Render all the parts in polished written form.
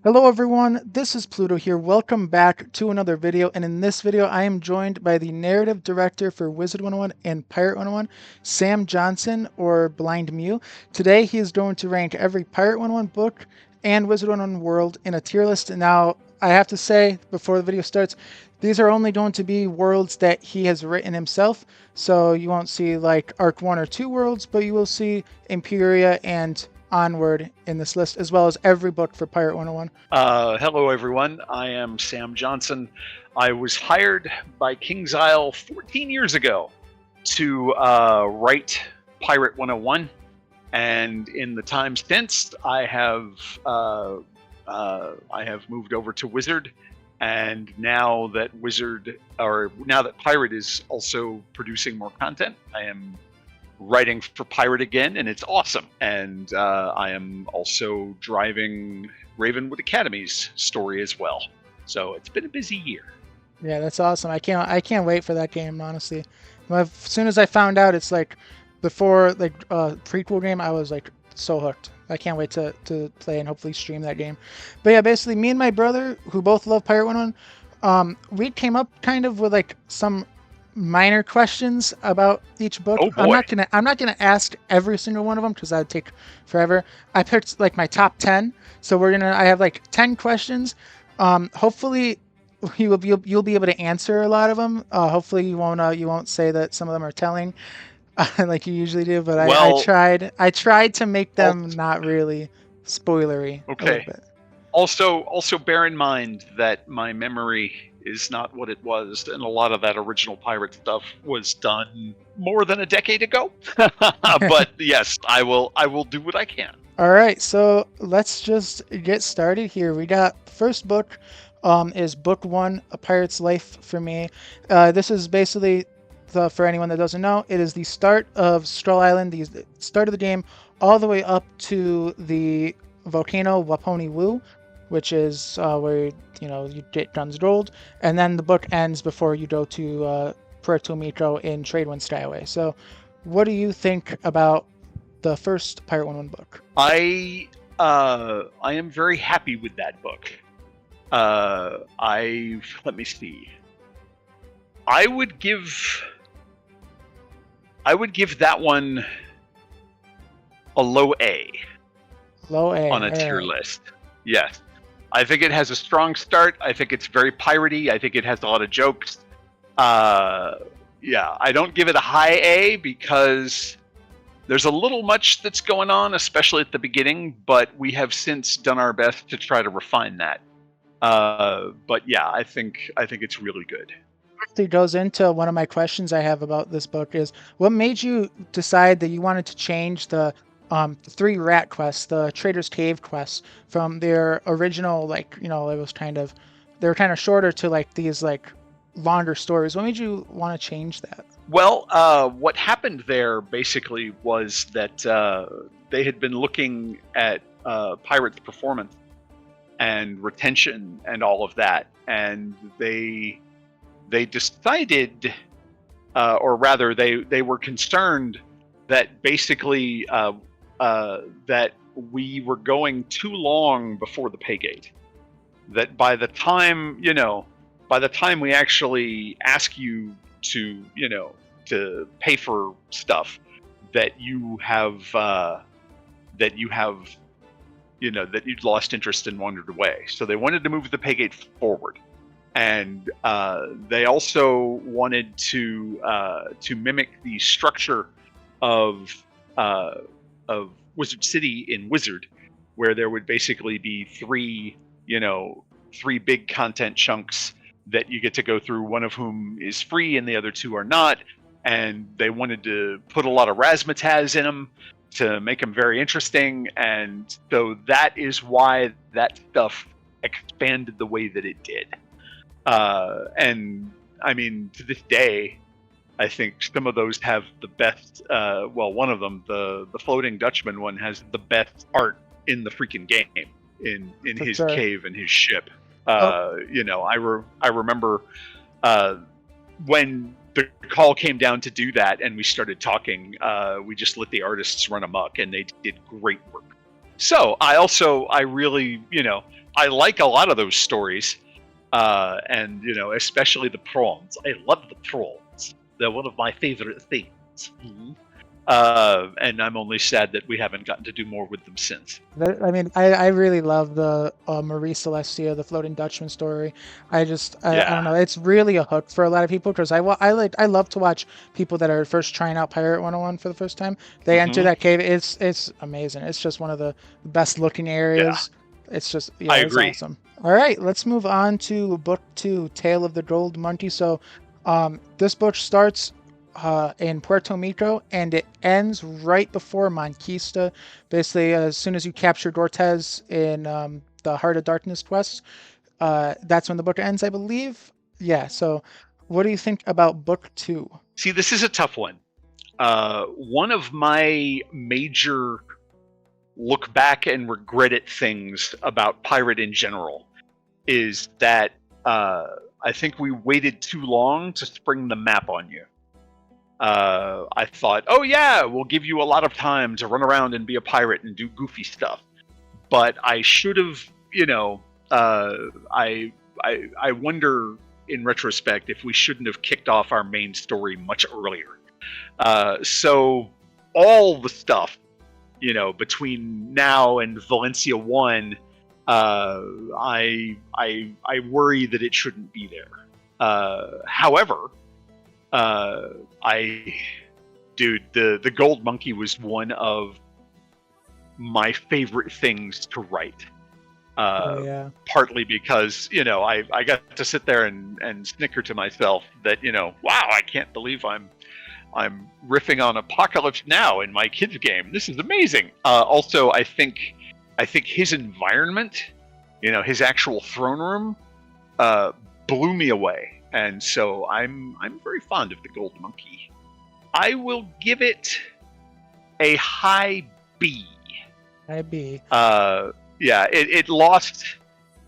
Hello everyone, this is Pluto here. Welcome back to another video, and in this video I am joined by the narrative director for Wizard101 and Pirate101, Sam Johnson, or Blind Mew. Today he is going to rank every Pirate101 book and Wizard101 world in a tier list. Now, I have to say, before the video starts, these are only going to be worlds that he has written himself, so you won't see like Arc 1 or 2 worlds, but you will see Empyrea and onward in this list, as well as every book for Pirate101. Hello, everyone. I am Sam Johnson. I was hired by Kingsisle 14 years ago to write Pirate101, and in the time since, I have moved over to Wizard, and now that Pirate is also producing more content, I am writing for Pirate again, and it's awesome. And I am also driving Ravenwood Academy's story as well. So it's been a busy year. Yeah, that's awesome. I can't wait for that game, honestly. As soon as I found out it's like before like prequel game, I was like so hooked. I can't wait to play and hopefully stream that game. But yeah, basically me and my brother, who both love Pirate101, we came up kind of with like some minor questions about each book. Oh boy. I'm not gonna ask every single one of them because that'd take forever. I picked like my top 10, so I have like 10 questions. Hopefully you'll be able to answer a lot of them. Hopefully you won't say that some of them are telling like you usually do, but I tried to make them not really spoilery. Okay. Also bear in mind that my memory is not what it was, and a lot of that original pirate stuff was done more than a decade ago. But yes, I will do what I can. All right, so let's just get started here. We got first book is book 1, A Pirate's Life for me. This is basically for anyone that doesn't know, it is the start of Strull Island, the start of the game, all the way up to the volcano Waponi Wu, which is where you get guns rolled, and then the book ends before you go to Puerto Mico in Tradewind Skyway. So, what do you think about the first Pirate101 book? I am very happy with that book. Let me see. I would give that one a low A. Low A on a tier list. Yes. I think it has a strong start. I think it's very piratey. I think it has a lot of jokes. Yeah, I don't give it a high A because there's a little much that's going on, especially at the beginning, but we have since done our best to try to refine that. But yeah, I think it's really good. It goes into one of my questions I have about this book is, what made you decide that you wanted to change the 3 rat quests, the Trader's Cave quests, from their original, it was they were kind of shorter to like these like longer stories? What made you want to change that? Well, what happened there basically was that they had been looking at Pirate's performance and retention and all of that, and they decided, or rather, they were concerned that basically that we were going too long before the pay gate. That by the time we actually ask you to pay for stuff, that you'd lost interest and wandered away. So they wanted to move the pay gate forward, and they also wanted to mimic the structure of Wizard City in Wizard, where there would basically be 3 big content chunks that you get to go through, one of whom is free and the other 2 are not. And they wanted to put a lot of razzmatazz in them to make them very interesting. And so that is why that stuff expanded the way that it did. And I mean, to this day, I think some of those have the best. One of them, the Floating Dutchman one, has the best art in the freaking game in his cave and his ship. I remember when the call came down to do that, and we started talking. We just let the artists run amok, and they did great work. So I really, I like a lot of those stories, and especially the prawns. I love the prawns. They're one of my favorite things. And I'm only sad that we haven't gotten to do more with them since. I mean, I really love the Marie Celestia, the Floating Dutchman story. I don't know. It's really a hook for a lot of people because I love to watch people that are first trying out Pirate 101 for the first time. They enter that cave. It's amazing. It's just one of the best looking areas. It's just I it's agree. awesome. All right, let's move on to book 2, Tale of the Gold Monkey. So, this book starts in Puerto Rico, and it ends right before Monquista. Basically, as soon as you capture Cortez in the Heart of Darkness quest, that's when the book ends, I believe. Yeah, so what do you think about book 2? See, this is a tough one. One of my major look back and regret it things about Pirate in general is that I think we waited too long to spring the map on you. I thought, oh yeah, we'll give you a lot of time to run around and be a pirate and do goofy stuff. But I should have, I wonder in retrospect if we shouldn't have kicked off our main story much earlier. So all the stuff, between now and Valencia 1, I worry that it shouldn't be there. However, the Gold Monkey was one of my favorite things to write. Partly because, I got to sit there and snicker to myself that, wow, I can't believe I'm riffing on Apocalypse Now in my kids game. This is amazing. Also, I think his environment, his actual throne room, blew me away. And so I'm very fond of the Gold Monkey. I will give it a high B. High B. Yeah, it lost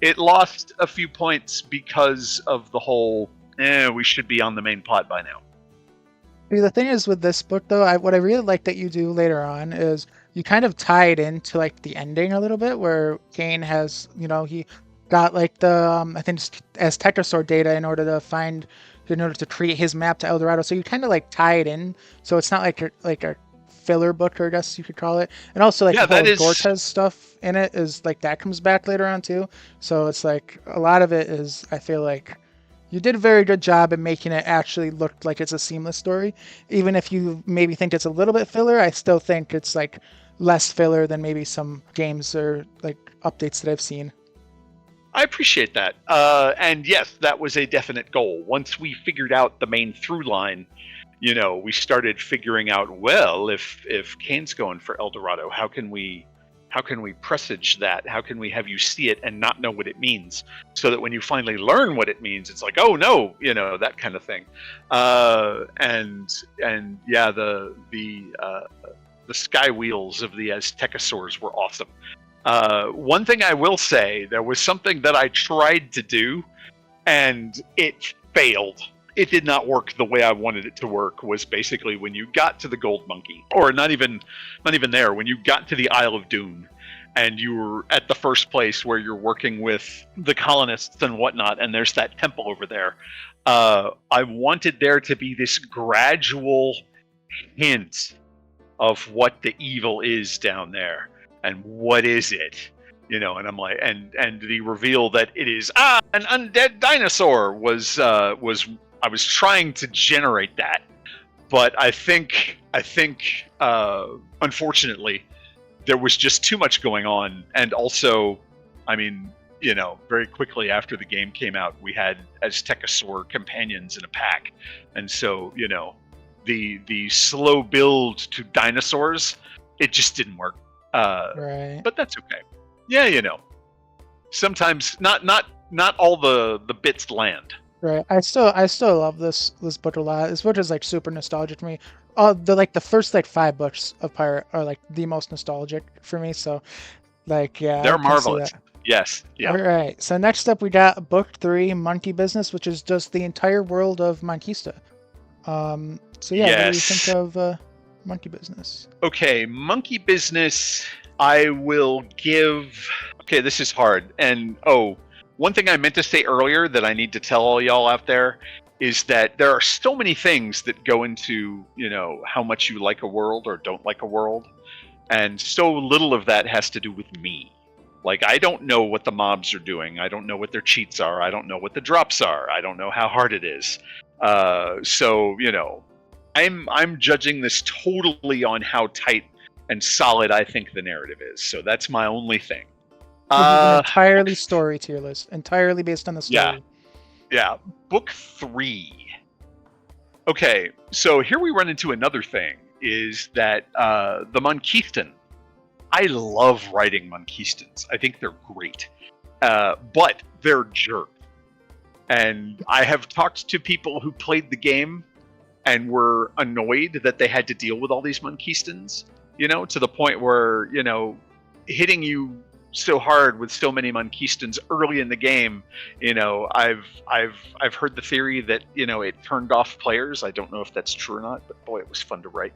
a few points because of the whole. We should be on the main plot by now. See, the thing is with this book, though, what I really like that you do later on is you kind of tie it into like the ending a little bit, where Kane has, he got like the I think as Techosaur data in order to create his map to El Dorado. So you kind of like tie it in, so it's not like a filler book, or I guess you could call it. And also like the whole Cortez stuff in it is like that comes back later on too. So it's like a lot of it is, I feel like you did a very good job in making it actually look like it's a seamless story. Even if you maybe think it's a little bit filler, I still think it's like less filler than maybe some games or like updates that I've seen. I appreciate that. And yes, that was a definite goal. Once we figured out the main through line, we started figuring out, well, if Kane's going for El Dorado, how can we presage that? How can we have you see it and not know what it means? So that when you finally learn what it means, it's like, oh no, that kind of thing. And yeah, the sky wheels of the Aztecosaurs were awesome. One thing I will say, there was something that I tried to do, and it failed. It did not work the way I wanted it to work. Was basically when you got to the Gold Monkey, or not even there, when you got to the Isle of Dune, and you were at the first place where you're working with the colonists and whatnot, and there's that temple over there. I wanted there to be this gradual hint of what the evil is down there. And what is it? And I'm like, and the reveal that it is an undead dinosaur was I was trying to generate that, but I think unfortunately there was just too much going on, and also, I mean, very quickly after the game came out, we had Aztecosaur companions in a pack, and so the slow build to dinosaurs, it just didn't work. Right. But that's okay. Yeah, sometimes not all the bits land. Right. I still love this book a lot. This book is like super nostalgic for me. The first like 5 books of Pirate are like the most nostalgic for me. So like, yeah, they're marvelous. Yes. Yeah. All right. So next up we got book 3, Monkey Business, which is just the entire world of Monquista. So yeah, yes. What do you think Monkey Business. Okay, Monkey Business, I will give... Okay, this is hard. And, one thing I meant to say earlier that I need to tell all y'all out there is that there are so many things that go into, how much you like a world or don't like a world. And so little of that has to do with me. Like, I don't know what the mobs are doing. I don't know what their cheats are. I don't know what the drops are. I don't know how hard it is. So, I'm judging this totally on how tight and solid I think the narrative is. So that's my only thing. An entirely story tier list, entirely based on the story. Yeah. Book 3. Okay, so here we run into another thing, is that the Monkistan. I love writing Monkistans. I think they're great. But they're jerks. And I have talked to people who played the game and were annoyed that they had to deal with all these Monkistans, to the point where, hitting you so hard with so many Monkistans early in the game, I've heard the theory that, it turned off players. I don't know if that's true or not, but boy, it was fun to write.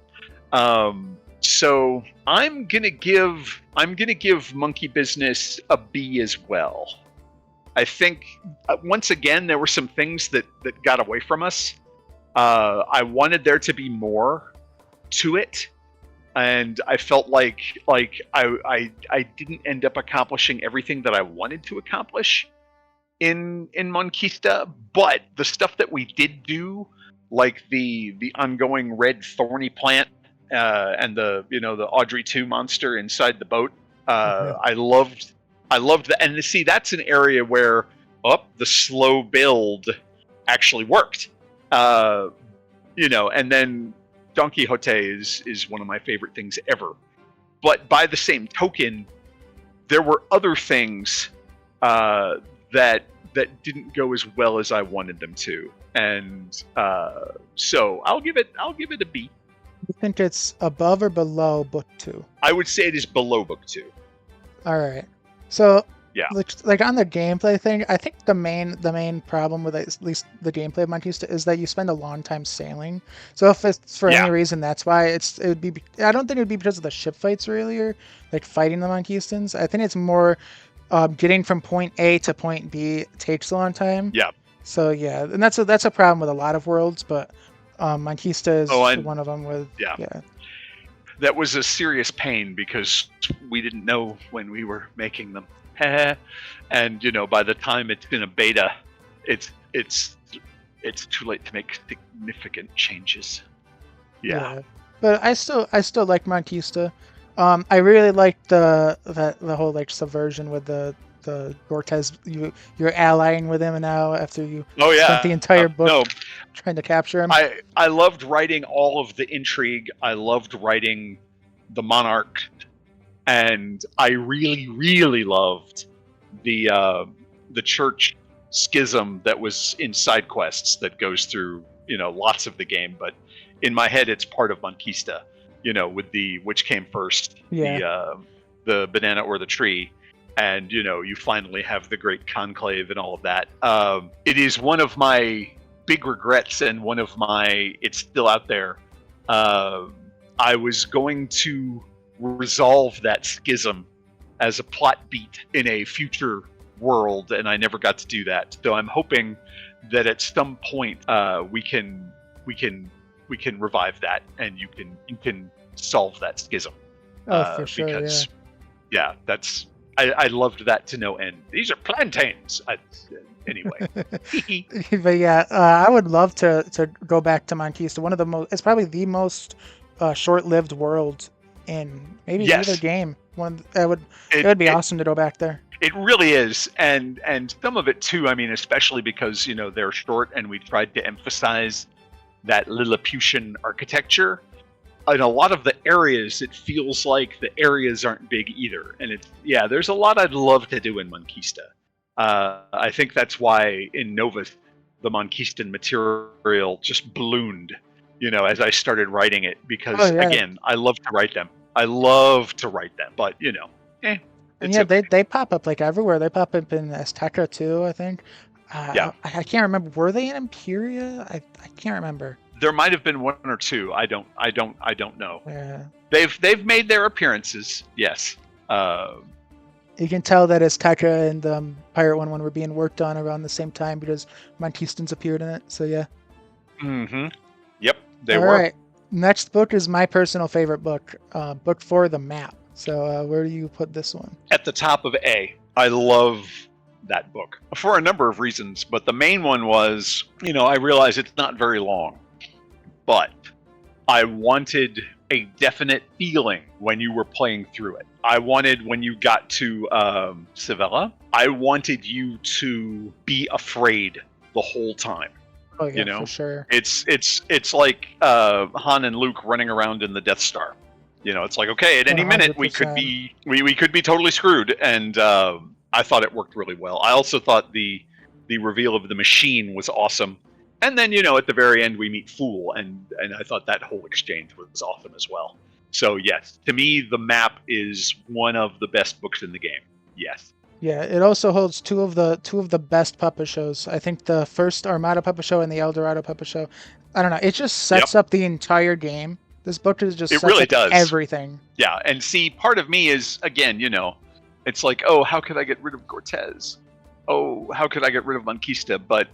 So I'm gonna give Monkey Business a B as well. I think once again there were some things that got away from us. I wanted there to be more to it, and I felt like I didn't end up accomplishing everything that I wanted to accomplish in Monkista. But the stuff that we did do, like the ongoing red thorny plant and the Audrey 2 monster inside the boat, I loved that. And see, that's an area where the slow build actually worked. And then Don Quixote is one of my favorite things ever. But by the same token, there were other things that didn't go as well as I wanted them to, and so I'll give it a B. You think it's above or below book 2? I would say it is below book 2. All right. So yeah, like on the gameplay thing, I think the main problem with at least the gameplay of Monkista is that you spend a long time sailing. So if it's for any reason, that's why it would be. I don't think it would be because of the ship fights really, or like fighting the Monkistans. I think it's more getting from point A to point B takes a long time. Yeah. So yeah, and that's a problem with a lot of worlds, but Monkista is one of them. With yeah. That was a serious pain because we didn't know when we were making them. And by the time it's in a beta, it's too late to make significant changes. Yeah. But I still like Monkista. I really like the whole like subversion with the Cortez. You're allying with him now after you spent the entire book trying to capture him. I loved writing all of the intrigue. I loved writing the Monarch. And I really, really loved the church schism that was in side quests that goes through lots of the game. But in my head, it's part of Monkista. With the which came first, the banana or the tree, and you finally have the great conclave and all of that. It is one of my big regrets and one of my. It's still out there. I was going to resolve that schism as a plot beat in a future world, and I never got to do that. So I'm hoping that at some point we can revive that, and you can solve that schism. For sure. Because, that's I loved that to no end. These are plantains. Anyway. But I would love to go back to Monkista. One of the most. It's probably the most short-lived world in maybe either game. It would be awesome to go back there. It really is, and some of it too. I mean, especially because they're short, and we tried to emphasize that Lilliputian architecture. In a lot of the areas, it feels like the areas aren't big either, and there's a lot I'd love to do in Monkista. I think that's why in Novus, the Monkistan material just ballooned. As I started writing it, because again, I love to write them. But they pop up like everywhere. They pop up in Azteca too, I think. I can't remember. Were they in Empyrea? I can't remember. There might have been one or two. I don't know. Yeah. They've made their appearances. Yes. You can tell that Azteca and Pirate 101 were being worked on around the same time because Montistans appeared in it. So yeah. Mm-hmm. Yep, they All were. right. Next book is my personal favorite book, book 4, The Map. So where do you put this one? At the top of A. I love that book for a number of reasons, but the main one was, I realize it's not very long, but I wanted a definite feeling when you were playing through it. I wanted, when you got to Sevilla, I wanted you to be afraid the whole time. Oh yeah, for sure. It's like Han and Luke running around in the Death Star. It's like, okay, at any 100%. Minute we could be totally screwed, and I thought it worked really well. I also thought the reveal of the machine was awesome. And then, at the very end, we meet Fool, and I thought that whole exchange was awesome as well. So, yes, to me, The Map is one of the best books in the game. Yes. Yeah, it also holds two of the best puppet shows. I think the first Armada puppet show and the El Dorado puppet show. I don't know. It just sets up the entire game. This book is just really does everything. Yeah, and see, part of me is, again, it's like, oh, how could I get rid of Cortez? Oh, how could I get rid of Monquista? But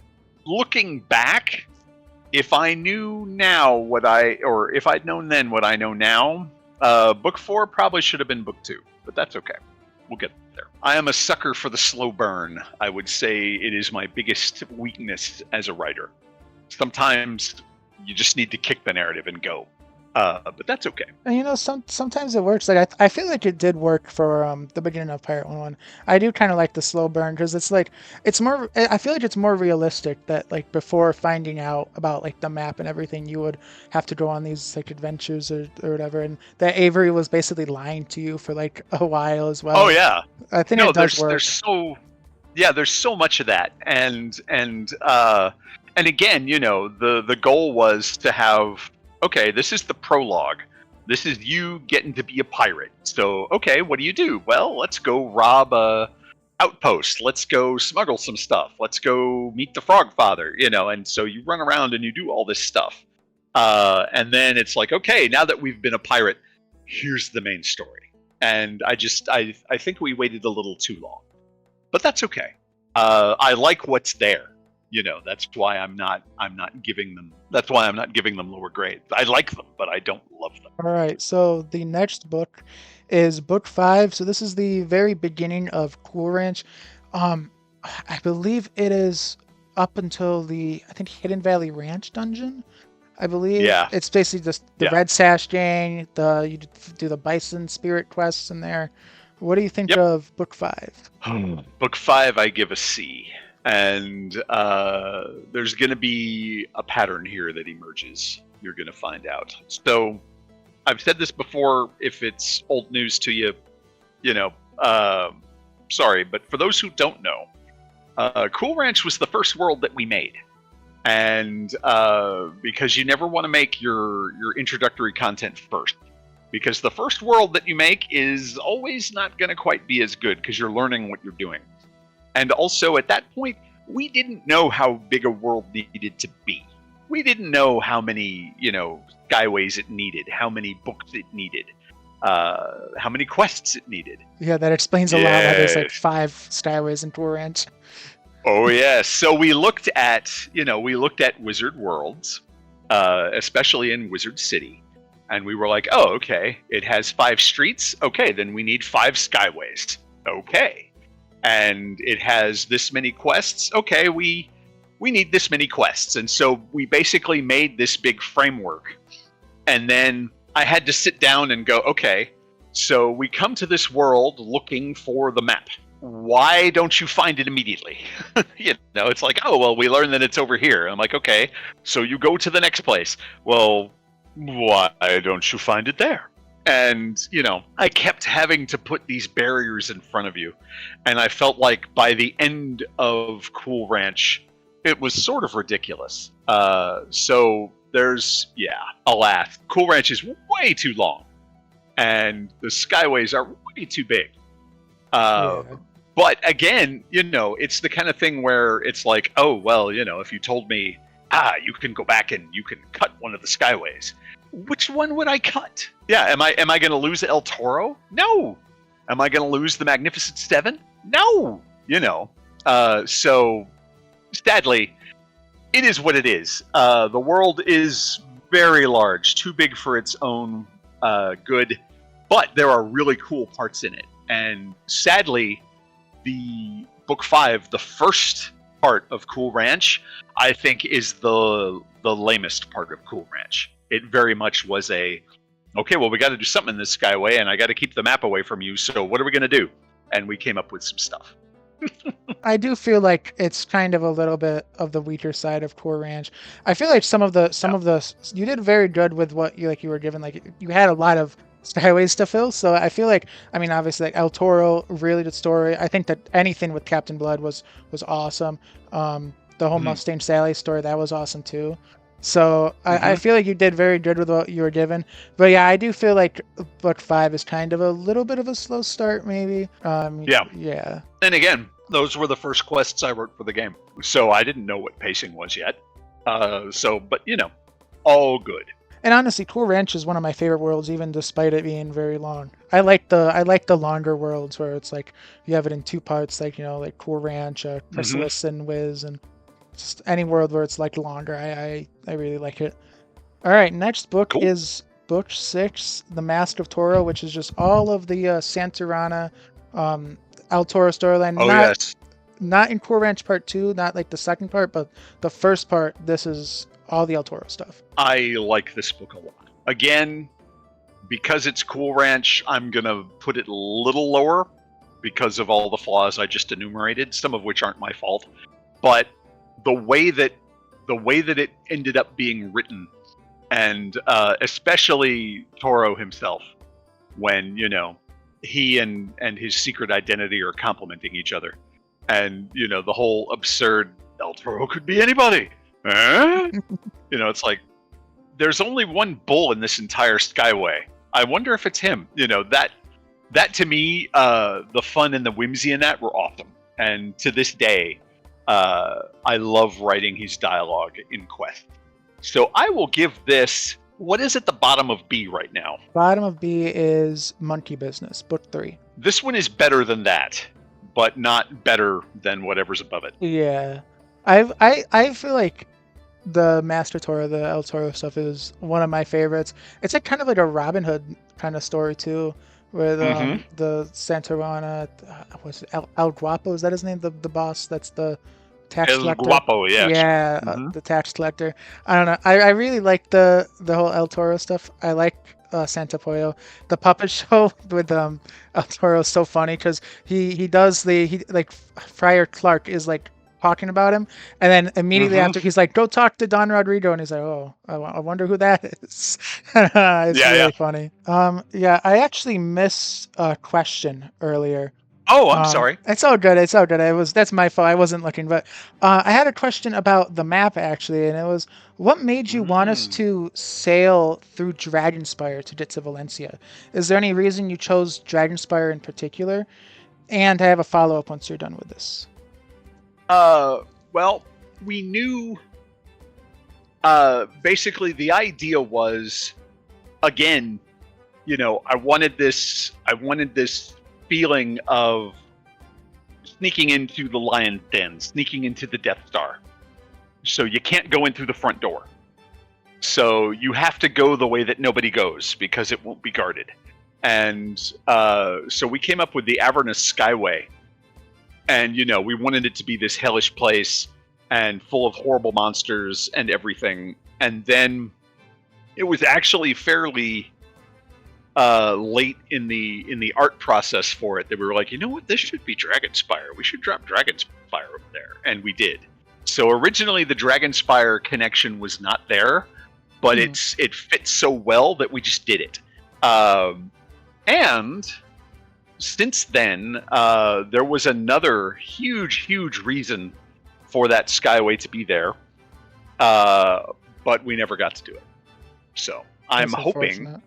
looking back, if I knew now if I'd known then what I know now, book 4 probably should have been book 2, but that's okay. We'll get there. I am a sucker for the slow burn. I would say it is my biggest weakness as a writer. Sometimes you just need to kick the narrative and go. But that's okay. And sometimes it works. Like I feel like it did work for the beginning of Pirate 101. I do kind of like the slow burn because it's more. I feel like it's more realistic that like before finding out about like the map and everything, you would have to go on these like adventures or whatever, and that Avery was basically lying to you for like a while as well. Oh yeah, I think it does work. There's so much of that, and again, the goal was to have. Okay, this is the prologue. This is you getting to be a pirate. So, okay, what do you do? Well, let's go rob a outpost. Let's go smuggle some stuff. Let's go meet the Frog Father, and so you run around and you do all this stuff. And then it's like, okay, now that we've been a pirate, here's the main story. And I think we waited a little too long. But that's okay. I like what's there. That's why I'm not giving them. That's why I'm not giving them lower grades. I like them, but I don't love them. All right. So the next book is book 5. So this is the very beginning of Cool Ranch. I believe it is up until I think Hidden Valley Ranch dungeon. I believe. Yeah. It's basically just the Red Sash gang. You do the Bison Spirit quests in there. What do you think of book 5? Book 5, I give a C. And there's going to be a pattern here that emerges. You're going to find out. So I've said this before. If it's old news to you, sorry. But for those who don't know, Cool Ranch was the first world that we made. And because you never want to make your introductory content first. Because the first world that you make is always not going to quite be as good because you're learning what you're doing. And also, at that point, we didn't know how big a world needed to be. We didn't know how many, skyways it needed, how many books it needed, how many quests it needed. Yeah, that explains a lot why there's like 5 skyways in Cool Ranch. Oh, yes. So we looked at Wizard Worlds, especially in Wizard City. And we were like, oh, okay, it has 5 streets. Okay, then we need 5 skyways. Okay. And it has this many quests. Okay, we need this many quests. And so we basically made this big framework. And then I had to sit down and go, okay, so we come to this world looking for the map. Why don't you find it immediately? It's like, oh, well, we learned that it's over here. I'm like, okay, so you go to the next place. Well, why don't you find it there? And, I kept having to put these barriers in front of you. And I felt like by the end of Cool Ranch, it was sort of ridiculous. So there's, alas, Cool Ranch is way too long. And the skyways are way too big. But again, it's the kind of thing where it's like, oh, well, if you told me you can go back and you can cut one of the skyways. Which one would I cut? Yeah, am I going to lose El Toro? No. Am I going to lose the Magnificent Seven? No. So sadly, it is what it is. The world is very large, too big for its own good, but there are really cool parts in it. And sadly, the book 5, the first part of Cool Ranch, I think is the lamest part of Cool Ranch. It very much was okay, well, we got to do something in this skyway, and I got to keep the map away from you, so what are we going to do? And we came up with some stuff. I do feel like it's kind of a little bit of the weaker side of Cool Ranch. I feel like some of the you did very good with what you were given. Like, you had a lot of skyways to fill, so I feel like, I mean, obviously, like El Toro, really good story. I think that anything with Captain Blood was awesome. The whole Mustang Sally story, that was awesome too. So I feel like you did very good with what you were given. But yeah, I do feel like book 5 is kind of a little bit of a slow start, maybe. Yeah. And again, those were the first quests I wrote for the game, so I didn't know what pacing was yet. But all good. And honestly, Cool Ranch is one of my favorite worlds, even despite it being very long. I like the longer worlds where it's like you have it in 2 parts, like like Cool Ranch, Chrysalis and Wiz, and just any world where it's like longer. I really like it. All right, next book is book 6, The Mask of Toro, which is just all of the Santorana, El Toro storyline. Yes. Not in Cool Ranch Part 2, not like the second part, but the first part. This is all the El Toro stuff. I like this book a lot. Again, because it's Cool Ranch, I'm gonna put it a little lower because of all the flaws I just enumerated, some of which aren't my fault. But the way that it ended up being written, and especially Toro himself, when he and his secret identity are complementing each other, and the whole absurd El Toro could be anybody. It's like there's only one bull in this entire skyway. I wonder if it's him. That to me, the fun and the whimsy in that were awesome. And to this day, I love writing his dialogue in Quest. So I will give this. What is at the bottom of B right now? Bottom of B is Monkey Business, book 3. This one is better than that, but not better than whatever's above it. Yeah, I feel like the Master Toro, the El Toro stuff is one of my favorites. It's like kind of like a Robin Hood kind of story too, where the Santorana, was El Guapo, is that his name? The boss, that's the tax collector. El Guapo, yes. Yeah, the tax collector. I don't know. I really like the whole El Toro stuff. I like Santa Pollo. The puppet show with El Toro is so funny because he like Friar Clark is like talking about him, and then immediately after he's like, go talk to Don Rodrigo, and he's like, oh, I wonder who that is. It's really funny. I actually missed a question earlier. Oh, I'm sorry. It's all good. That's my fault. I wasn't looking, but I had a question about the map actually, and it was, what made you want us to sail through Dragonspire to get to Valencia? Is there any reason you chose Dragonspire in particular? And I have a follow-up once you're done with this. Well, we knew, basically the idea was, again, I wanted this feeling of sneaking into the Lion's Den, sneaking into the Death Star. So you can't go in through the front door. So you have to go the way that nobody goes because it won't be guarded. And, so we came up with the Avernus Skyway. And, we wanted it to be this hellish place and full of horrible monsters and everything. And then it was actually fairly late in the art process for it that we were like, you know what, this should be Dragonspire. We should drop Dragonspire over there. And we did. So originally the Dragonspire connection was not there, but it fits so well that we just did it. And since then, there was another huge reason for that Skyway to be there, but we never got to do it. So I'm hoping,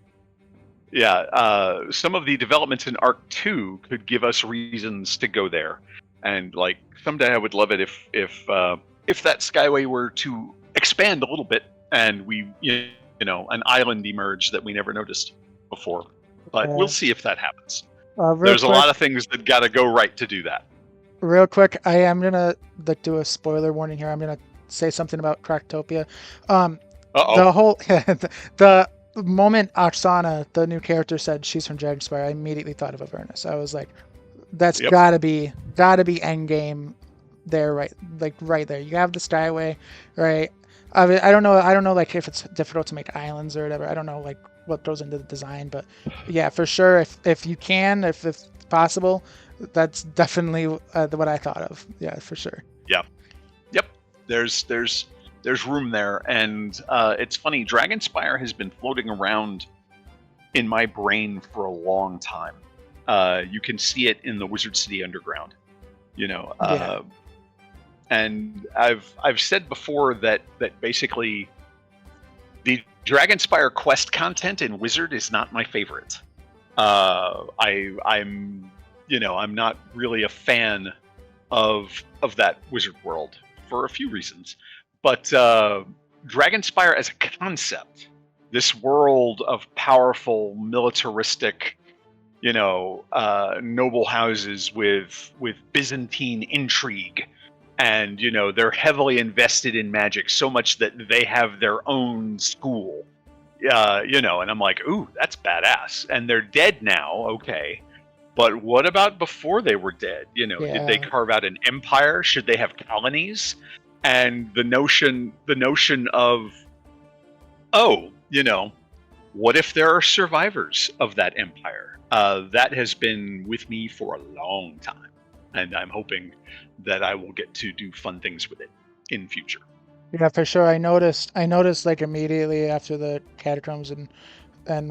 some of the developments in Arc 2 could give us reasons to go there. And like someday, I would love it if that Skyway were to expand a little bit, and we, an island emerged that we never noticed before. But we'll see if that happens. There's a lot of things that got to go right to do that. Real quick, I am gonna do a spoiler warning here. I'm gonna say something about Cracktopia. The whole the moment Oksana, the new character, said she's from Dragonspire, I immediately thought of Avernus. I was like, that's gotta be endgame there, right there. You have the Skyway, right? I don't know like if it's difficult to make islands or whatever. I don't know like what goes into the design, but yeah, for sure, if you can, if it's possible, that's definitely what I thought of. Yeah, for sure. Yep. There's room there, and it's funny. Dragonspire has been floating around in my brain for a long time. You can see it in the Wizard City Underground, and I've said before that basically the Dragonspire quest content in Wizard is not my favorite. I'm not really a fan of that Wizard world for a few reasons. But Dragonspire as a concept, this world of powerful, militaristic, noble houses with Byzantine intrigue, and they're heavily invested in magic so much that they have their own school. And I'm like, ooh, that's badass. And they're dead now, okay. But what about before they were dead? Did they carve out an empire? Should they have colonies? And the notion of, what if there are survivors of that empire? That has been with me for a long time, and I'm hoping that I will get to do fun things with it in future. Yeah, for sure. I noticed like immediately after the Catacombs and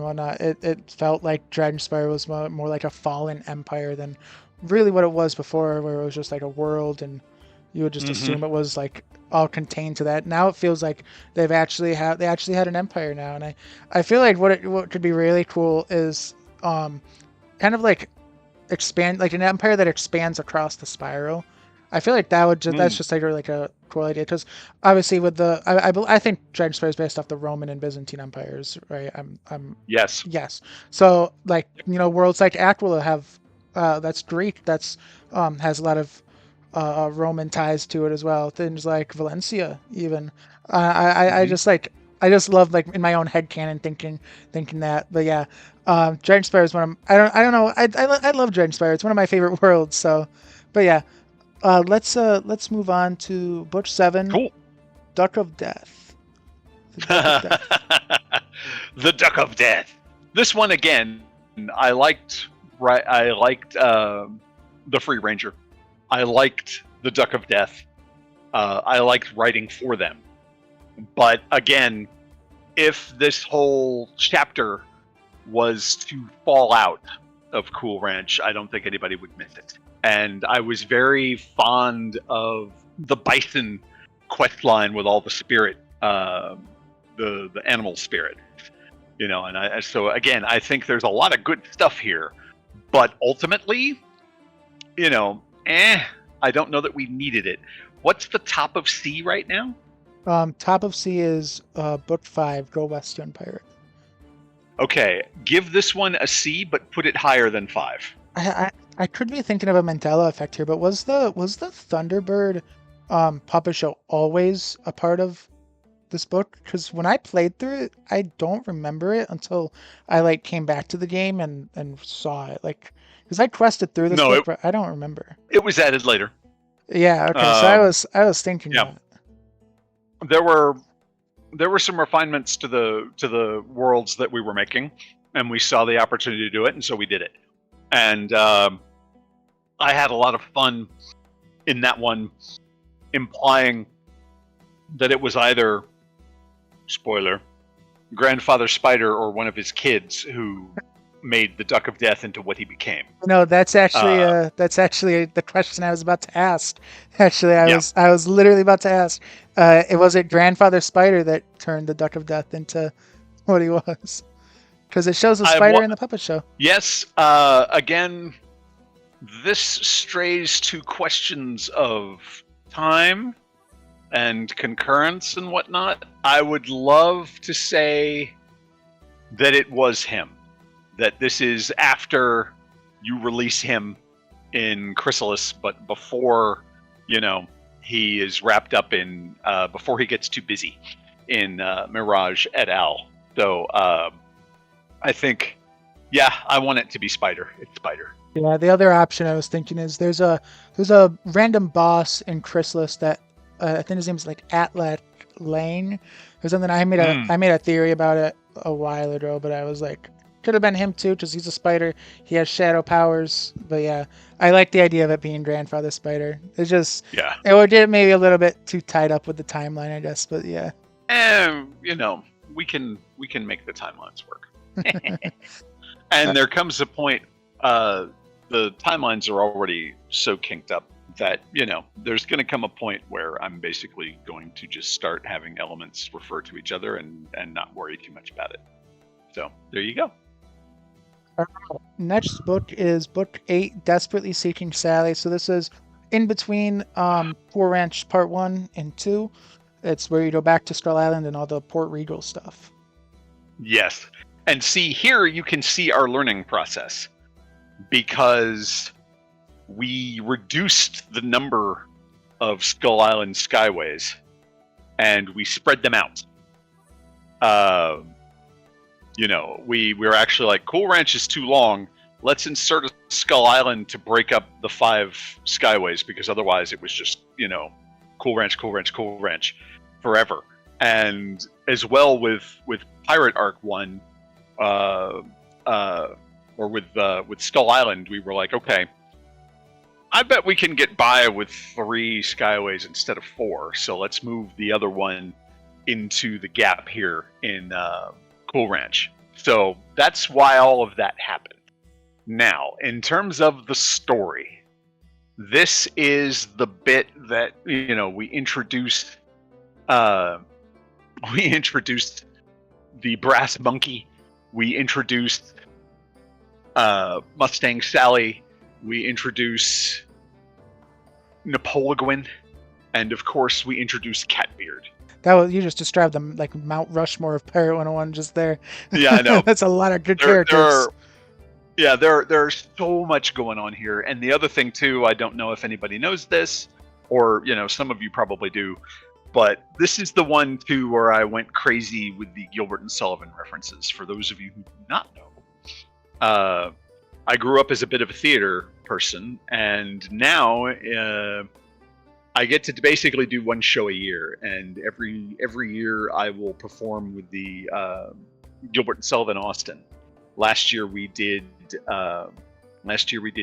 whatnot, it felt like Dragonspire was more like a fallen empire than really what it was before, where it was just like a world and you would just assume it was like all contained to that. Now it feels like they actually had an empire now, and I feel like what could be really cool is kind of like expand, like an empire that expands across the spiral. I feel like that would that's just like a cool idea, because obviously with the I think Dragonspire is based off the Roman and Byzantine empires, right? Yes. So like worlds like Aquila have that's Greek, that's has a lot of Roman ties to it as well. Things like Valencia, even. I just love like in my own head canon thinking that. But yeah, Dragonspire is one of I don't know. I love Dragonspire. It's one of my favorite worlds. So, but yeah, let's move on to Book 7. Cool. Duck of Death. The Duck of Death. This one again, I liked. I liked the Free Ranger. I liked the Duck of Death. I liked writing for them. But again, if this whole chapter was to fall out of Cool Ranch, I don't think anybody would miss it. And I was very fond of the Bison quest line with all the spirit, the animal spirit. And so again, I think there's a lot of good stuff here. But ultimately, I don't know that we needed it. What's the top of C right now? Top of C is Book 5, Go West Young Pirate. Okay, give this one a C, but put it higher than 5. I could be thinking of a Mandela effect here, but was the Thunderbird puppet show always a part of this book? Because when I played through it, I don't remember it until I like came back to the game and saw it. Like, because I quested through this book, but I don't remember. It was added later. Yeah. Okay. So I was thinking. Yeah. That. There were some refinements to the worlds that we were making, and we saw the opportunity to do it, and so we did it. And I had a lot of fun in that one, implying that it was either, spoiler, Grandfather Spider or one of his kids who made the Duck of Death into what he became. No, that's actually the question I was about to ask. Actually, I was literally about to ask. It was Grandfather Spider that turned the Duck of Death into what he was, because it shows the spider in the puppet show. Yes. Again, this strays to questions of time and concurrence and whatnot, I would love to say that it was him. That this is after you release him in Chrysalis, but before, he is wrapped up in, before he gets too busy in Mirage et al. So I think, I want it to be Spider. It's Spider. Yeah, the other option I was thinking is there's a random boss in Chrysalis that I think his name's like Atlat Lane or something. I made a theory about it a while ago, but I was like, could have been him too, because he's a spider. He has shadow powers. But yeah, I like the idea of it being Grandfather Spider. It's just it would get maybe a little bit too tied up with the timeline, I guess. But yeah, and we can make the timelines work. And there comes a point. The timelines are already so kinked up that, there's going to come a point where I'm basically going to just start having elements refer to each other and not worry too much about it. So there you go. Next book is book 8, Desperately Seeking Sally. So this is in between Poor Ranch Part 1 and 2. It's where you go back to Skull Island and all the Port Regal stuff. Yes. And see, here you can see our learning process, because we reduced the number of Skull Island skyways and we spread them out. We were actually like, Cool Ranch is too long. Let's insert a Skull Island to break up the 5 skyways, because otherwise it was just, Cool Ranch, Cool Ranch, Cool Ranch forever. And as well with Pirate Arc 1, or with Skull Island, we were like, okay, I bet we can get by with 3 skyways instead of 4. So let's move the other one into the gap here in Cool Ranch. So that's why all of that happened. Now, in terms of the story, this is the bit that, we introduced. We introduced the Brass Monkey. We introduced Mustang Sally. We introduce Napoleon, and of course we introduce Catbeard. You just described them like Mount Rushmore of Pirate 101 just there. Yeah, I know. That's a lot of good characters. There's so much going on here. And the other thing too, I don't know if anybody knows this, or some of you probably do, but this is the one too where I went crazy with the Gilbert and Sullivan references. For those of you who do not know, I grew up as a bit of a theater person, and now I get to basically do one show a year, and every year I will perform with the Gilbert and Sullivan Austin. Last year we did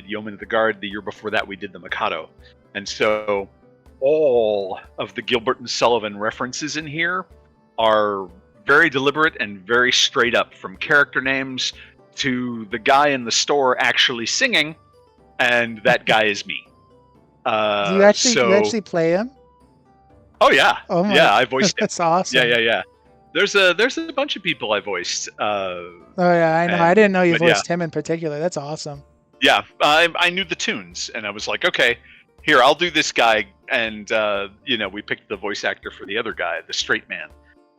Yeoman of the Guard. The year before that we did the Mikado, and so all of the Gilbert and Sullivan references in here are very deliberate and very straight up, from character names to the guy in the store actually singing, and that guy is me. Do you actually play him? Oh yeah, I voiced him. That's awesome. Yeah. There's a bunch of people I voiced. Oh yeah, I know. I didn't know you voiced him in particular. That's awesome. Yeah, I knew the tunes, and I was like, okay, here, I'll do this guy, and we picked the voice actor for the other guy, the straight man,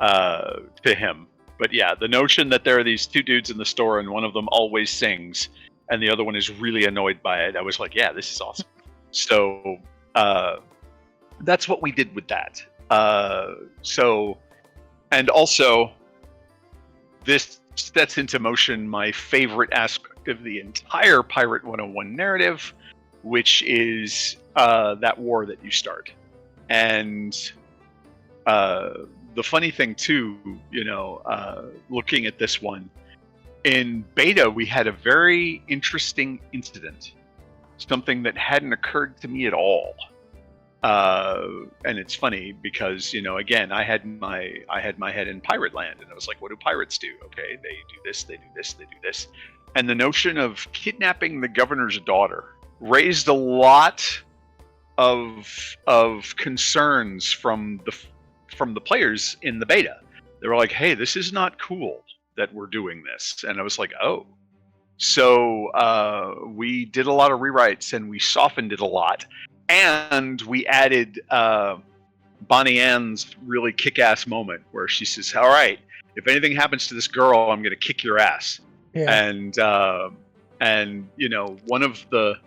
to him. But yeah, the notion that there are these 2 dudes in the store and one of them always sings and the other one is really annoyed by it, I was like, yeah, this is awesome. So that's what we did with that. And also, this sets into motion my favorite aspect of the entire Pirate 101 narrative, which is that war that you start. And the funny thing too, looking at this one, in beta we had a very interesting incident, something that hadn't occurred to me at all. And it's funny because, again, I had my head in Pirate Land, and I was like, what do pirates do? Okay, they do this, they do this, they do this. And the notion of kidnapping the governor's daughter raised a lot of concerns from the players in the beta. They were like, hey, this is not cool that we're doing this. And I was like, oh. So we did a lot of rewrites and we softened it a lot. And we added Bonnie Ann's really kick-ass moment where she says, "All right, if anything happens to this girl, I'm going to kick your ass." Yeah. And you know, one of the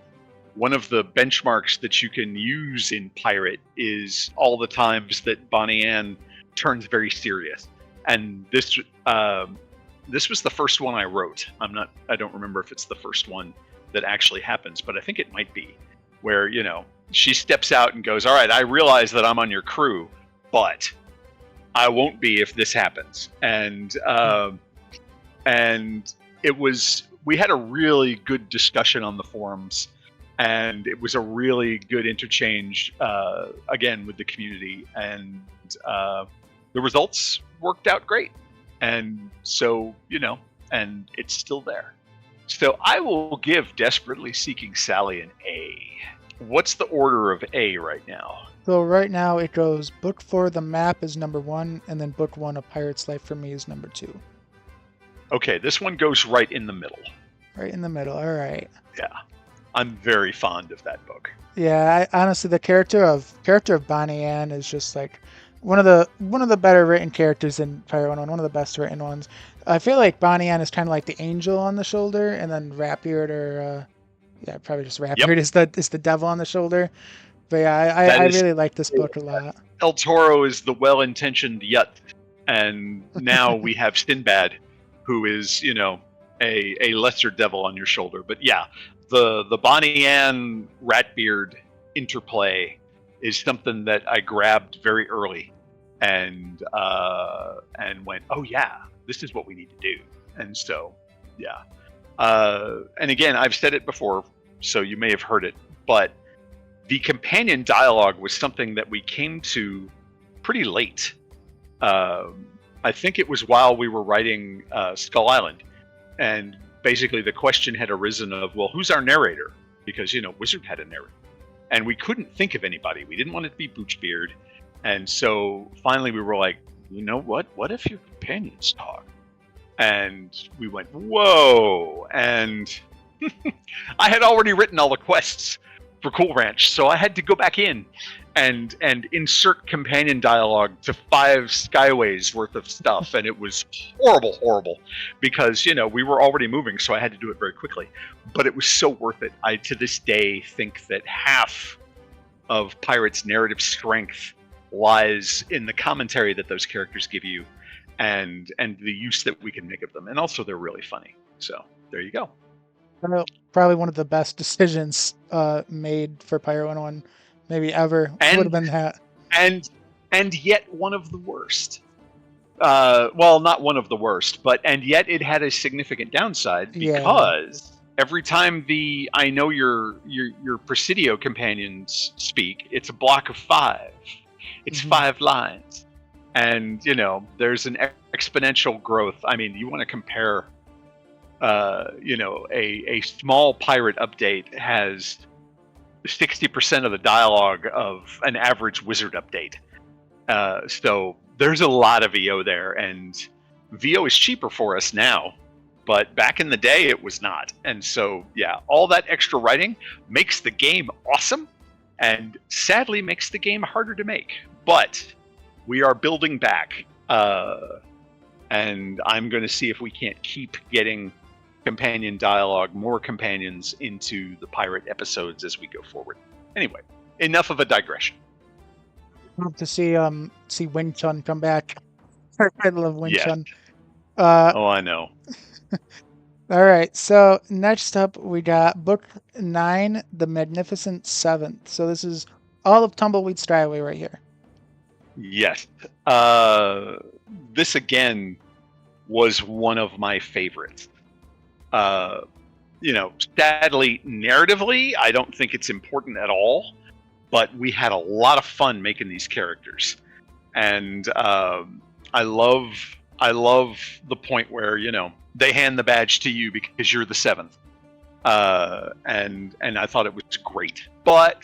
benchmarks that you can use in Pirate is all the times that Bonnie Ann turns very serious. And this was the first one I wrote. I don't remember if it's the first one that actually happens, but I think it might be, where, you know, she steps out and goes, "All right, I realize that I'm on your crew, but I won't be if this happens." And we had a really good discussion on the forums, and it was a really good interchange, again, with the community, and the results worked out great. And so, you know, and it's still there. So I will give Desperately Seeking Sally an A. What's the order of A right now? So right now it goes book 4, The Map, is number 1, and then book 1, A Pirate's Life for Me, is number 2. Okay, this one goes right in the middle. Right in the middle. All right. Yeah, I'm very fond of that book. Yeah, honestly, the character of Bonnie Ann is just like one of the better written characters in Pirate 101, one of the best written ones. I feel like Bonnie Ann is kind of like the angel on the shoulder, and then Ratbeard, or probably just Ratbeard, is the devil on the shoulder. But yeah, I really like this book a lot. El Toro is the well-intentioned yut, and now we have Sinbad, who is, you know, a lesser devil on your shoulder. But yeah, the Bonnie Ann Ratbeard interplay is something that I grabbed very early, and went, "Oh yeah, this is what we need to do." And so, yeah. And again, I've said it before, so you may have heard it, but the companion dialogue was something that we came to pretty late. I think it was while we were writing Skull Island, and basically the question had arisen of, well, who's our narrator? Because, you know, Wizard had a narrator, and we couldn't think of anybody. We didn't want it to be Boochbeard, and so finally we were like, you know what? What if your companions talk? And we went, whoa! And I had already written all the quests for Cool Ranch, so I had to go back in and insert companion dialogue to 5 Skyways worth of stuff, and it was horrible, because, you know, we were already moving, so I had to do it very quickly. But it was so worth it. I, to this day, think that half of Pirate's narrative strength lies in the commentary that those characters give you, and the use that we can make of them. And also, they're really funny. So there you go. Probably one of the best decisions made for Pirate 101 maybe ever. Would have been that. And yet one of the worst. Well, not one of the worst, and yet it had a significant downside, because every time the I know your Presidio companions speak, it's a block of 5. It's 5 lines. And, you know, there's an exponential growth. I mean, you want to compare, you know, a small Pirate update has 60% of the dialogue of an average Wizard update. So there's a lot of VO there, and VO is cheaper for us now, but back in the day it was not. And so, yeah, all that extra writing makes the game awesome, and sadly makes the game harder to make. But we are building back, and I'm going to see if we can't keep getting companion dialogue, more companions into the Pirate episodes as we go forward. Anyway, enough of a digression. Hope to see Wing Chun come back. I love Wing Chun. Oh, I know. All right, so next up we got book 9, The Magnificent Seventh. So this is all of Tumbleweed Skyway right here. Yes. This again was one of my favorites. You know, sadly, narratively, I don't think it's important at all, but we had a lot of fun making these characters. And I love the point where, you know, they hand the badge to you because you're the 7th. And I thought it was great. But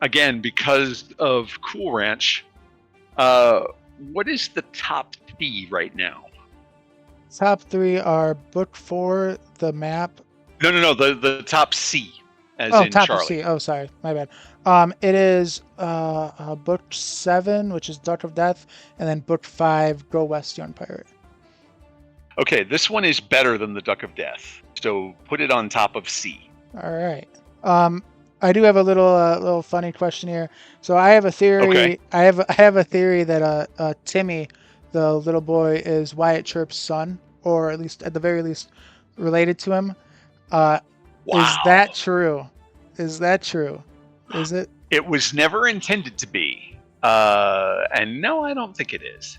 again, because of Cool Ranch, what is the top 3 right now? Top 3 are book 4, The Map. No, the top C. as Oh, in top of Charlie. C. Oh, sorry, my bad. It is book 7, which is Duck of Death, and then book 5, Go West, Young Pirate. Okay, this one is better than the Duck of Death, so put it on top of C. All right. I do have a little funny question here. So I have a theory. Okay. I have a theory that Timmy, the little boy, is Wyatt Chirp's son, or at the very least, related to him. Wow. Is that true? Is that true? Is it? It was never intended to be, and no, I don't think it is.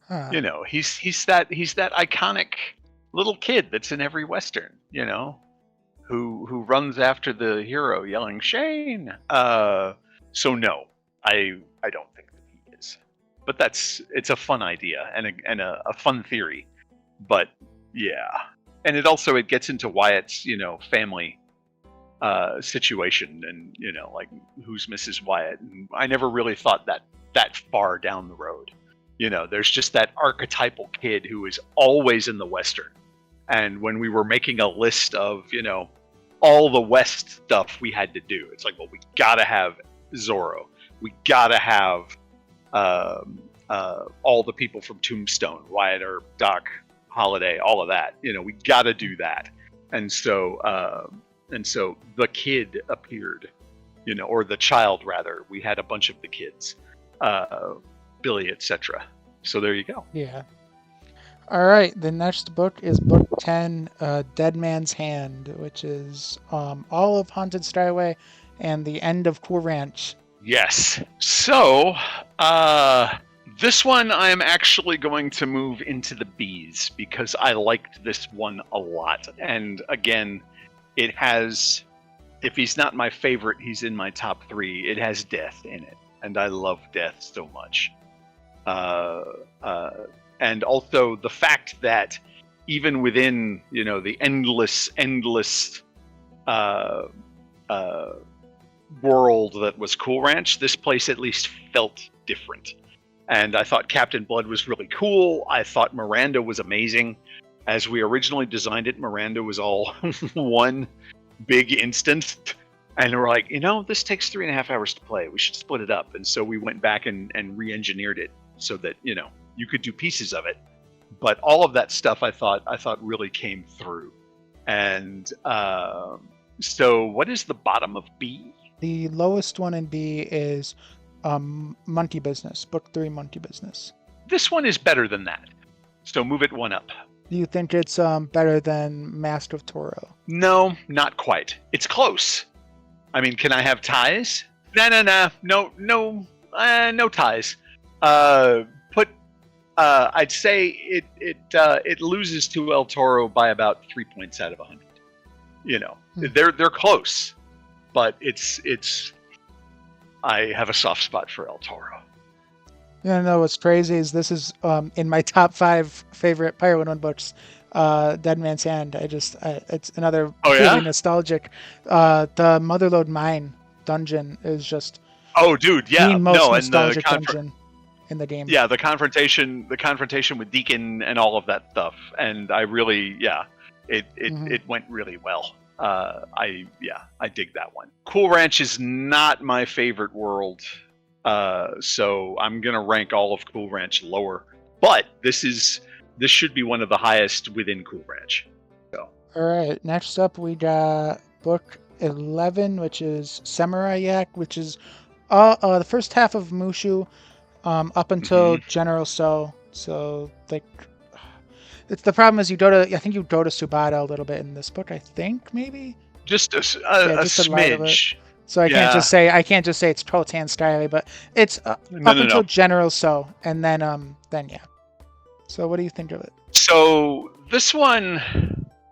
Huh. You know, he's that iconic little kid that's in every Western. You know, who runs after the hero yelling Shane. So no, I don't think that he is. But it's a fun idea and a fun theory. But yeah, and it gets into Wyatt's family situation, and like who's Mrs. Wyatt. And I never really thought that far down the road. There's just that archetypal kid who is always in the Western. And when we were making a list of all the West stuff we had to do, it's like, well, we gotta have Zorro, we gotta have all the people from Tombstone, Wyatt or Doc Holliday, all of that. We gotta do that. And so the kid appeared, or the child rather. We had a bunch of the kids, Billy, etc. So there you go. Yeah. All right. The next book is book 10, Dead Man's Hand, which is all of Haunted Skyway and the end of Cool Ranch. Yes. So this one I'm actually going to move into the B's because I liked this one a lot. And again, it has, if he's not my favorite, he's in my top 3. It has death in it, and I love death so much. And also the fact that even within the endless world that was Cool Ranch, this place at least felt different. And I thought Captain Blood was really cool. I thought Miranda was amazing. As we originally designed it, Miranda was all one big instance. And we're like, this takes 3.5 hours to play. We should split it up. And so we went back and re-engineered it so that, you could do pieces of it. But all of that stuff I thought really came through. And so what is the bottom of B? The lowest one in B is Monkey Business, book 3, Monkey Business. This one is better than that. So move it one up. Do you think it's better than Mask of Toro? No, not quite. It's close. I mean, can I have ties? No ties. I'd say it loses to El Toro by about 3 points out of 100. They're close, but it's. I have a soft spot for El Toro. What's crazy is this is in my top 5 favorite Pirate101 books. Dead Man's Hand. It's another really nostalgic. The Motherlode Mine dungeon is just the most nostalgic dungeon in the game. Yeah, the confrontation with Deacon and all of that stuff, and I really it went really well. I dig that one. Cool Ranch is not my favorite world, so I'm gonna rank all of Cool Ranch lower. But this should be one of the highest within Cool Ranch. So. All right, next up we got book 11, which is Samoorai Yak, which is the first half of Mushu up until General So. So it's the problem is I think you go to Subata a little bit in this book. I think maybe just a smidge. So I can't just say it's Crotan Skyway, but it's up until General So, and then yeah. So what do you think of it? So this one,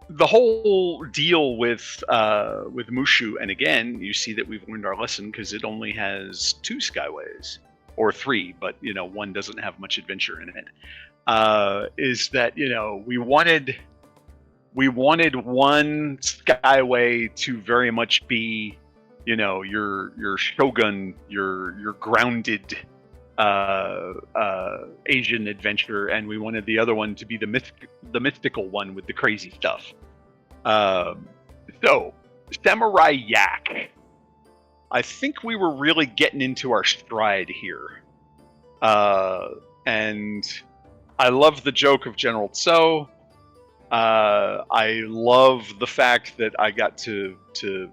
the whole deal with Mushu, and again, you see that we've learned our lesson because it only has 2 Skyways, or 3, but one doesn't have much adventure in it. Is that we wanted one Skyway to very much be your shogun, your grounded Asian adventure, and we wanted the other one to be the mystical one with the crazy stuff. So Samurai Yak. I think we were really getting into our stride here. And I love the joke of General Tso. I love the fact that I got to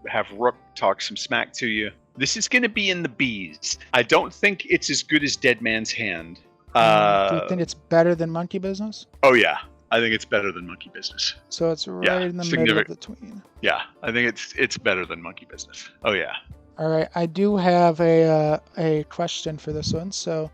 have Rook talk some smack to you. This is going to be in the B's. I don't think it's as good as Dead Man's Hand. Do you think it's better than Monkey Business? Oh yeah, I think it's better than Monkey Business. So it's right in the middle of the tween. Yeah, I think it's better than Monkey Business. Oh yeah. All right, I do have a question for this one. So,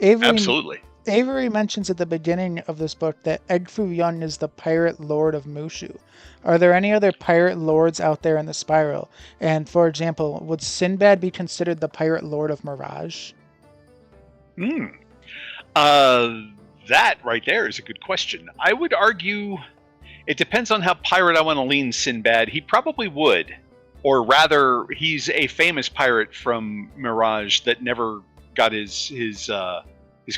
Avery mentions at the beginning of this book that Egg Foo Young is the pirate lord of Mushu. Are there any other pirate lords out there in the spiral? And for example, would Sinbad be considered the pirate lord of Mirage? That right there is a good question. I would argue it depends on how pirate I want to lean Sinbad. He probably would. Or rather, he's a famous pirate from Mirage that never got his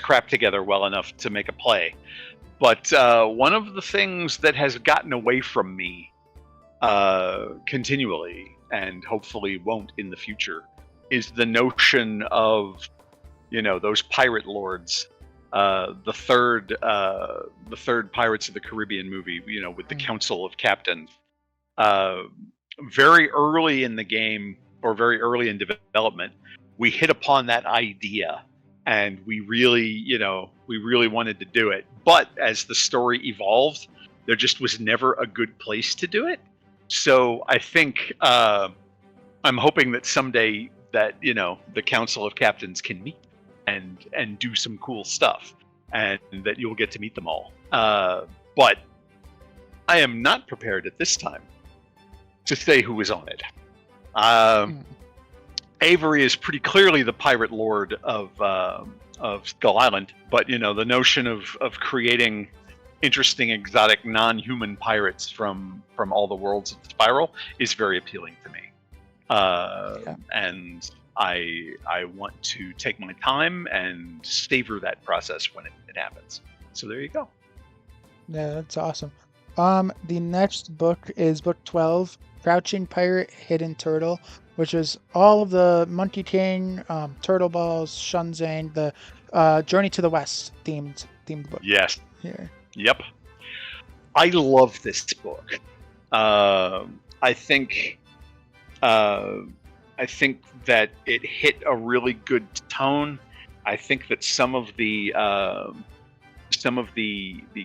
crap together well enough to make a play. But one of the things that has gotten away from me continually, and hopefully won't in the future, is the notion of, those pirate lords. The third Pirates of the Caribbean movie, with the Council of Captains. Very early in the game, or very early in development, we hit upon that idea, and we really wanted to do it. But as the story evolved, there just was never a good place to do it. So I think I'm hoping that someday that the Council of Captains can meet and do some cool stuff, and that you'll get to meet them all. But I am not prepared at this time to say who is on it. Avery is pretty clearly the pirate lord of Skull Island, but the notion of creating interesting, exotic, non-human pirates from all the worlds of the spiral is very appealing to me. And I want to take my time and savor that process when it happens. So there you go. Yeah, that's awesome. The next book is book 12, Crouching Pirate, Hidden Turtle, which is all of the Monkey King, Turtle Balls, Shunzang, the Journey to the West themed book. Yes. Here. Yep. I love this book. I think that it hit a really good tone. I think that some of the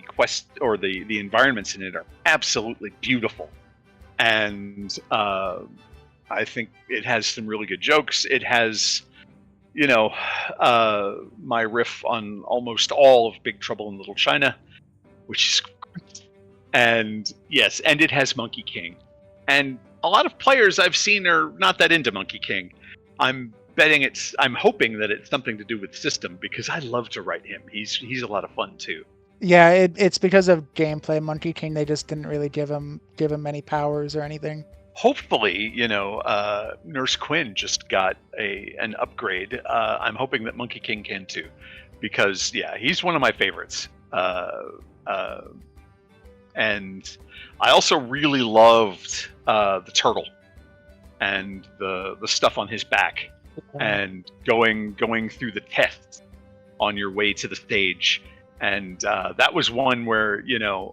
quest or the environments in it are absolutely beautiful, and I think it has some really good jokes. It has, my riff on almost all of Big Trouble in Little China, which is great. And yes, and it has Monkey King, and a lot of players I've seen are not that into Monkey King. I'm hoping that it's something to do with system, because I love to write him. He's a lot of fun too. Yeah, it's because of gameplay. Monkey King, they just didn't really give him many powers or anything. Hopefully, Nurse Quinn just got an upgrade. I'm hoping that Monkey King can too, because he's one of my favorites. And I also really loved the turtle and the stuff on his back, and going through the tests on your way to the stage. And that was one where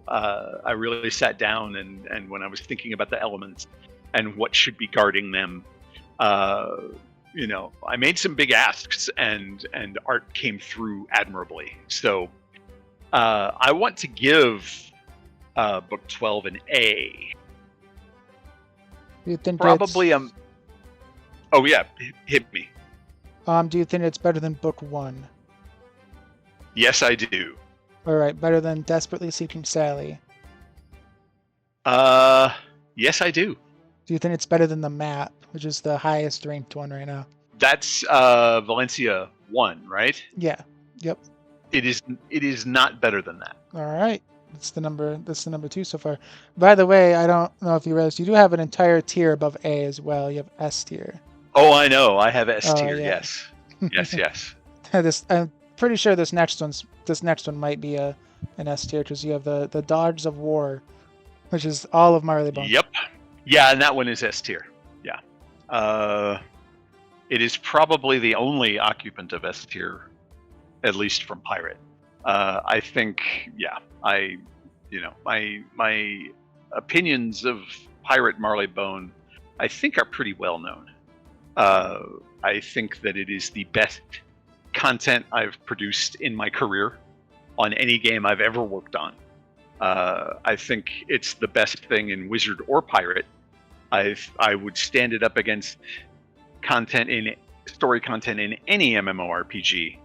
I really sat down and when I was thinking about the elements and what should be guarding them, I made some big asks, and art came through admirably. So I want to give book 12 an A. Do you think probably oh yeah, hit me. Do you think it's better than book 1? Yes, I do. All right, better than Desperately Seeking Sally? Yes, I do. Do you think it's better than the map, which is the highest ranked one right now? That's Valencia 1, right? Yeah. Yep. It is not better than that. All right. That's the number 2 so far. By the way, I don't know if you realized, you do have an entire tier above A as well. You have S tier. Oh, I know. I have S tier. Yeah. Yes. Yes. I'm pretty sure this next one might be an S tier, because you have the Dogs of War, which is all of Marley Bones. Yep. Yeah, and that one is S tier. Yeah. It is probably the only occupant of S tier, at least from Pirate. I think, yeah, my opinions of Pirate Marleybone, I think, are pretty well known. I think that it is the best content I've produced in my career on any game I've ever worked on. I think it's the best thing in Wizard or Pirate. I would stand it up against story content in any MMORPG.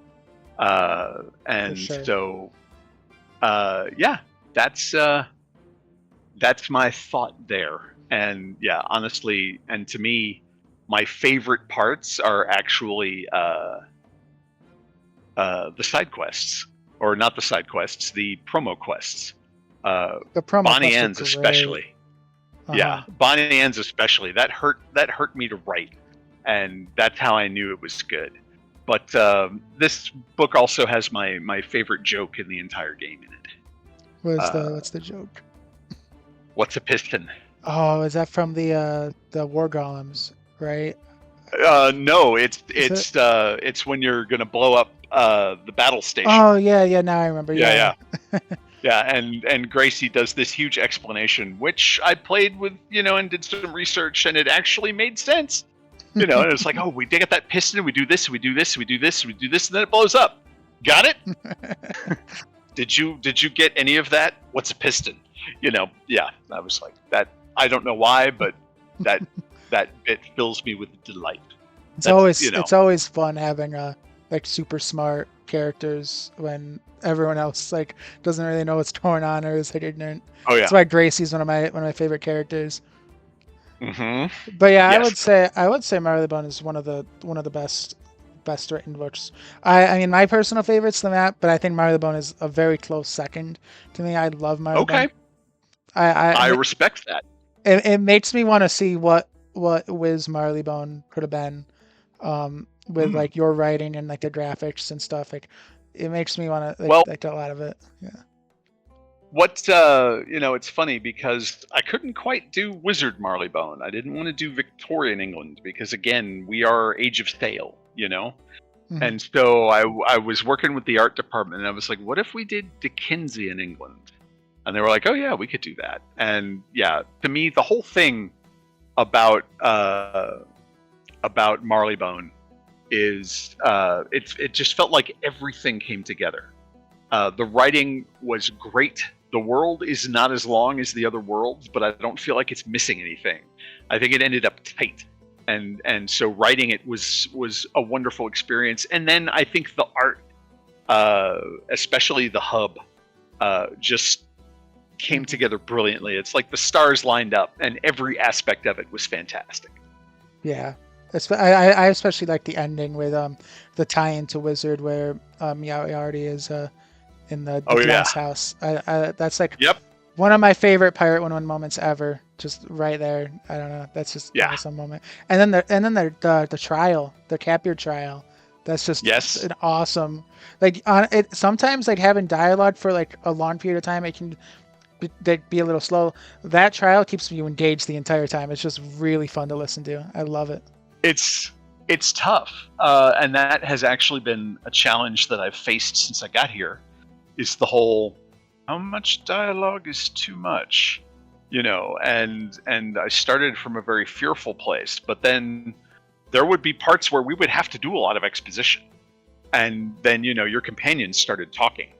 And sure. so, yeah, that's my thought there. And yeah, honestly, and to me, my favorite parts are actually the side quests, or not the side quests, the promo quests. The promo Bonnie quests are Ann's great. especially. Yeah, Bonnie Ann's especially. That hurt me to write, and that's how I knew it was good. But this book also has my favorite joke in the entire game in it. What's the joke? What's a piston? Oh, is that from the War Golems, right? No, it's when you're gonna blow up the battle station. Oh yeah, now I remember. Yeah. Yeah, and Gracie does this huge explanation, which I played with, and did some research, and it actually made sense. And it's like, oh, we dig up that piston, we do this, we do this, we do this, we do this, and then it blows up. Got it? Did you get any of that? What's a piston? Yeah, I was like that. I don't know why, but that bit fills me with delight. It's always fun having like super smart characters when everyone else like doesn't really know what's going on or is like ignorant. Oh yeah. That's why Gracie's one of my favorite characters. Mm-hmm. But yeah, yes. I would say Marleybone is one of the best written books. I mean, my personal favorite's the map, but I think Marleybone is a very close second to me. I love Marleybone. Okay. I respect that. It makes me want to see what Wiz Marleybone could have been, with like your writing and like the graphics and stuff. Like, it makes me want to like a lot of it. Yeah. What it's funny because I couldn't quite do Wizard Marleybone. I didn't want to do Victorian England because, again, we are Age of Sail, Mm-hmm. And so I was working with the art department, and I was like, what if we did Dickensian England? And they were like, oh yeah, we could do that. And yeah, to me, the whole thing about Marleybone is it just felt like everything came together. The writing was great. The world is not as long as the other worlds, but I don't feel like it's missing anything. I think it ended up tight, and so writing it was a wonderful experience. And then I think the art, especially the hub, just came together brilliantly. It's like the stars lined up, and every aspect of it was fantastic. Yeah. I especially like the ending with the tie-in to Wizard where Meow-Yardy is in the glass house. That's like one of my favorite Pirate101 moments ever. Just right there. I don't know. That's just an awesome moment. And then the trial, the Capier trial. That's just an awesome. Like sometimes like having dialogue for like a long period of time, it can be a little slow. That trial keeps you engaged the entire time. It's just really fun to listen to. I love it. It's tough, and that has actually been a challenge that I've faced since I got here. Is the whole how much dialogue is too much, and I started from a very fearful place, but then there would be parts where we would have to do a lot of exposition, and then your companions started talking,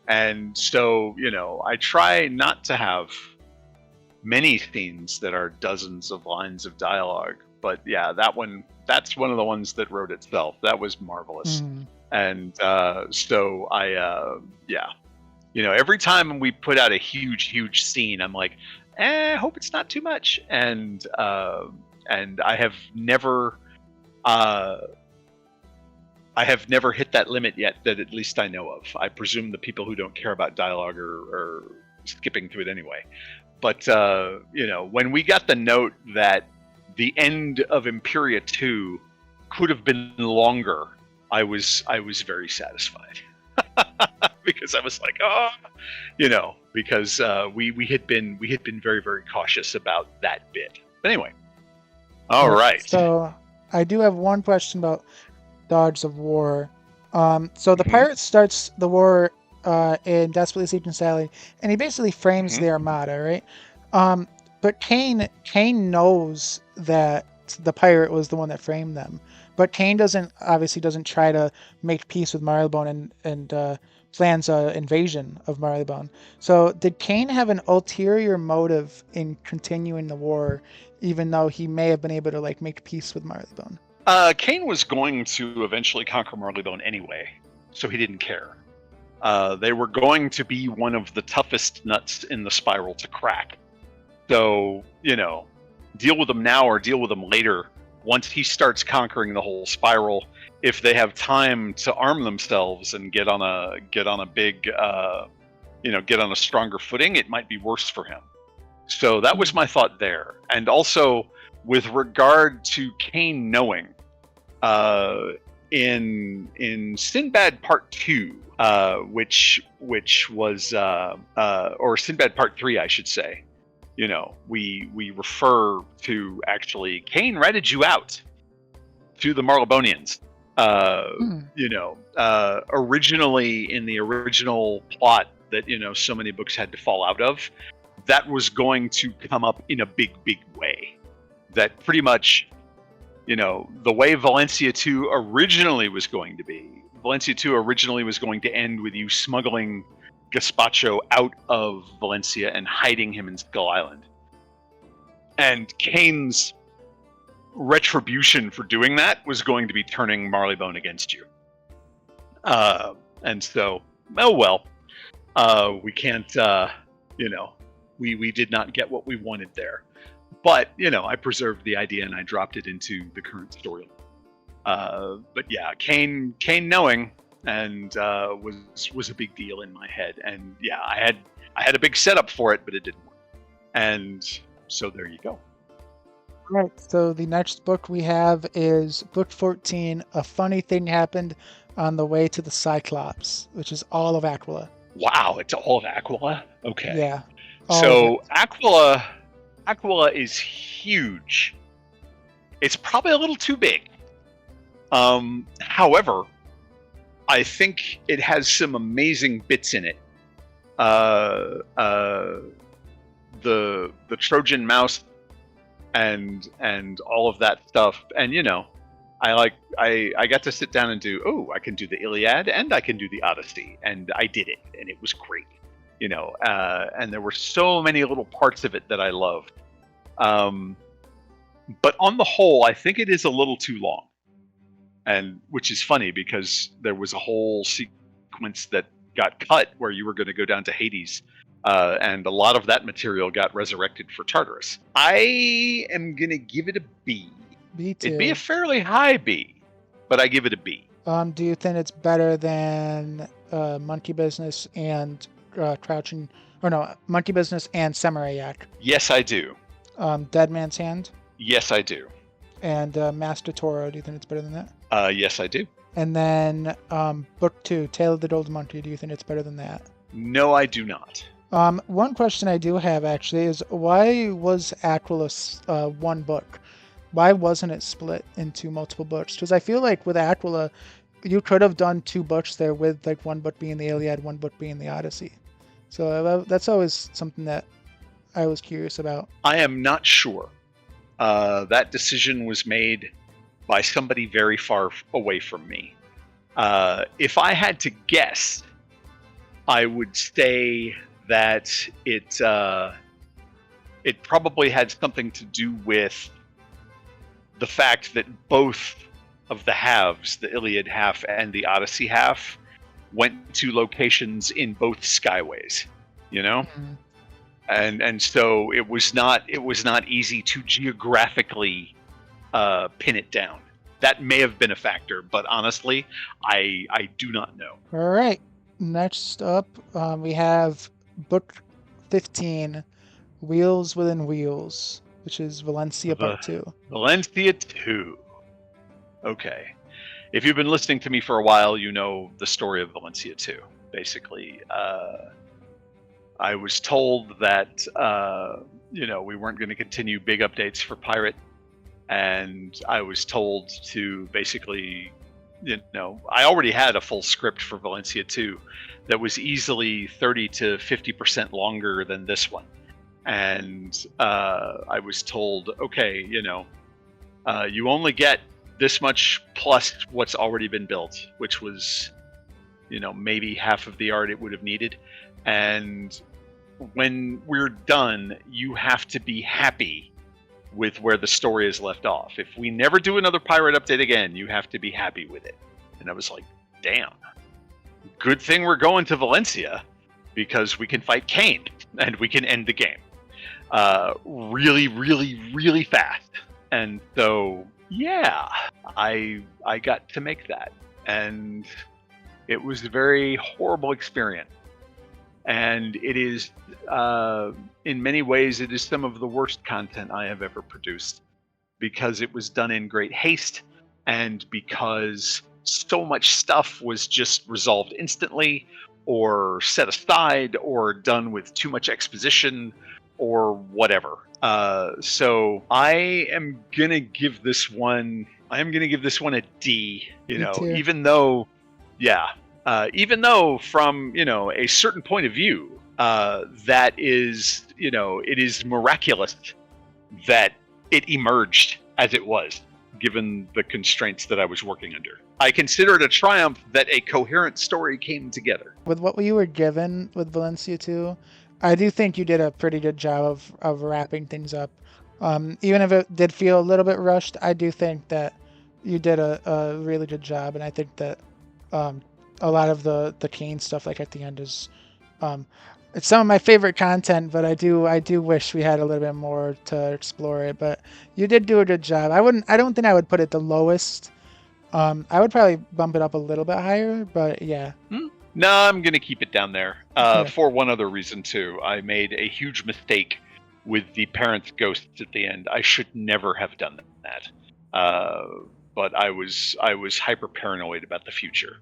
and so I try not to have many scenes that are dozens of lines of dialogue. But yeah, that's one of the ones that wrote itself. That was marvelous. And so I, every time we put out a huge scene, I'm like, I hope it's not too much. And I have never hit that limit yet, that at least I know of. I presume the people who don't care about dialogue are skipping through it anyway. But when we got the note that the end of Empyrea 2 could have been longer, I was very satisfied. because I was like, because we had been very, very cautious about that bit. But anyway, all right. So I do have one question about Dogs of War. So the pirate starts the war in Desperately Seeking Sally, and he basically frames the Armada, right? But Kane knows that the pirate was the one that framed them. But Kane obviously doesn't try to make peace with Marylebone and plans an invasion of Marylebone. So did Kane have an ulterior motive in continuing the war, even though he may have been able to like make peace with Marylebone? Kane was going to eventually conquer Marylebone anyway, so he didn't care. They were going to be one of the toughest nuts in the spiral to crack. So, deal with them now or deal with them later. Once he starts conquering the whole spiral, if they have time to arm themselves and get on a big, get on a stronger footing, it might be worse for him. So that was my thought there. And also, with regard to Kane knowing, in Sinbad Part 2, which was, or Sinbad Part 3, I should say, we refer to actually Kane ratted you out to the Marylebonians. Originally in the original plot that so many books had to fall out of, that was going to come up in a big way. That pretty much, the way Valencia 2 originally was going to be. Valencia 2 originally was going to end with you smuggling Gazpacho out of Valencia and hiding him in Skull Island. And Kane's retribution for doing that was going to be turning Marylebone against you. And so, we can't, we did not get what we wanted there. But, I preserved the idea and I dropped it into the current story. But yeah, Kane knowing and was a big deal in my head. And yeah, I had a big setup for it, but it didn't work. And so there you go. Right. So the next book we have is book 14, A Funny Thing Happened on the Way to the Cyclops, which is all of Aquila. Wow, it's all of Aquila? Okay. Yeah. So Aquila is huge. It's probably a little too big. However, I think it has some amazing bits in it. The Trojan mouse and all of that stuff. And I got to sit down and I can do the Iliad and I can do the Odyssey, and I did it, and it was great. And there were so many little parts of it that I loved. But on the whole, I think it is a little too long. And which is funny because there was a whole sequence that got cut where you were going to go down to Hades, and a lot of that material got resurrected for Tartarus. I am going to give it a B. B too. It'd be a fairly high B, but I give it a B. Do you think it's better than Monkey Business and Monkey Business and Samurai Yak? Yes, I do. Dead Man's Hand? Yes, I do. And Master Toro, do you think it's better than that? Yes, I do. And then book 2, Tale of the Golden Monkey, do you think it's better than that? No, I do not. One question I do have actually is, why was Aquila one book? Why wasn't it split into multiple books? Because I feel like with Aquila, you could have done 2 books there with like one book being the Iliad, one book being the Odyssey. So that's always something that I was curious about. I am not sure. That decision was made by somebody very far away from me. If I had to guess, I would say that it probably had something to do with the fact that both of the halves, the Iliad half and the Odyssey half, went to locations in both skyways, Mm-hmm. And so it was not easy to geographically pin it down. That may have been a factor, but honestly, I do not know. All right. Next up, we have book 15, Wheels Within Wheels, which is Valencia Part 2. Valencia 2. Okay. If you've been listening to me for a while, you know the story of Valencia 2. basically. I was told that we weren't going to continue big updates for Pirate, and I was told to basically, I already had a full script for Valencia 2 that was easily 30 to 50% longer than this one. And I was told, okay, you only get this much plus what's already been built, which was, maybe half of the art it would have needed. And when we're done, you have to be happy with where the story is left off. If we never do another Pirate update again, you have to be happy with it. And I was like, damn, good thing we're going to Valencia, because we can fight Kane and we can end the game really, really, really fast. And so, yeah, I got to make that. And it was a very horrible experience. And it is, in many ways, it is some of the worst content I have ever produced, because it was done in great haste, and because so much stuff was just resolved instantly, or set aside, or done with too much exposition, or whatever. So I am gonna give this one a D. Even though, even though from a certain point of view, that is it is miraculous that it emerged as it was, given the constraints that I was working under. I consider it a triumph that a coherent story came together. With what you were given with Valencia 2, I do think you did a pretty good job of wrapping things up. Even if it did feel a little bit rushed, I do think that you did a really good job, and I think that a lot of the Kane stuff, like at the end, is it's some of my favorite content. But I do wish we had a little bit more to explore it. But you did do a good job. I don't think I would put it the lowest. I would probably bump it up a little bit higher. But yeah. No, I'm gonna keep it down there. For one other reason too. I made a huge mistake with the parents' ghosts at the end. I should never have done that. But I was hyper paranoid about the future,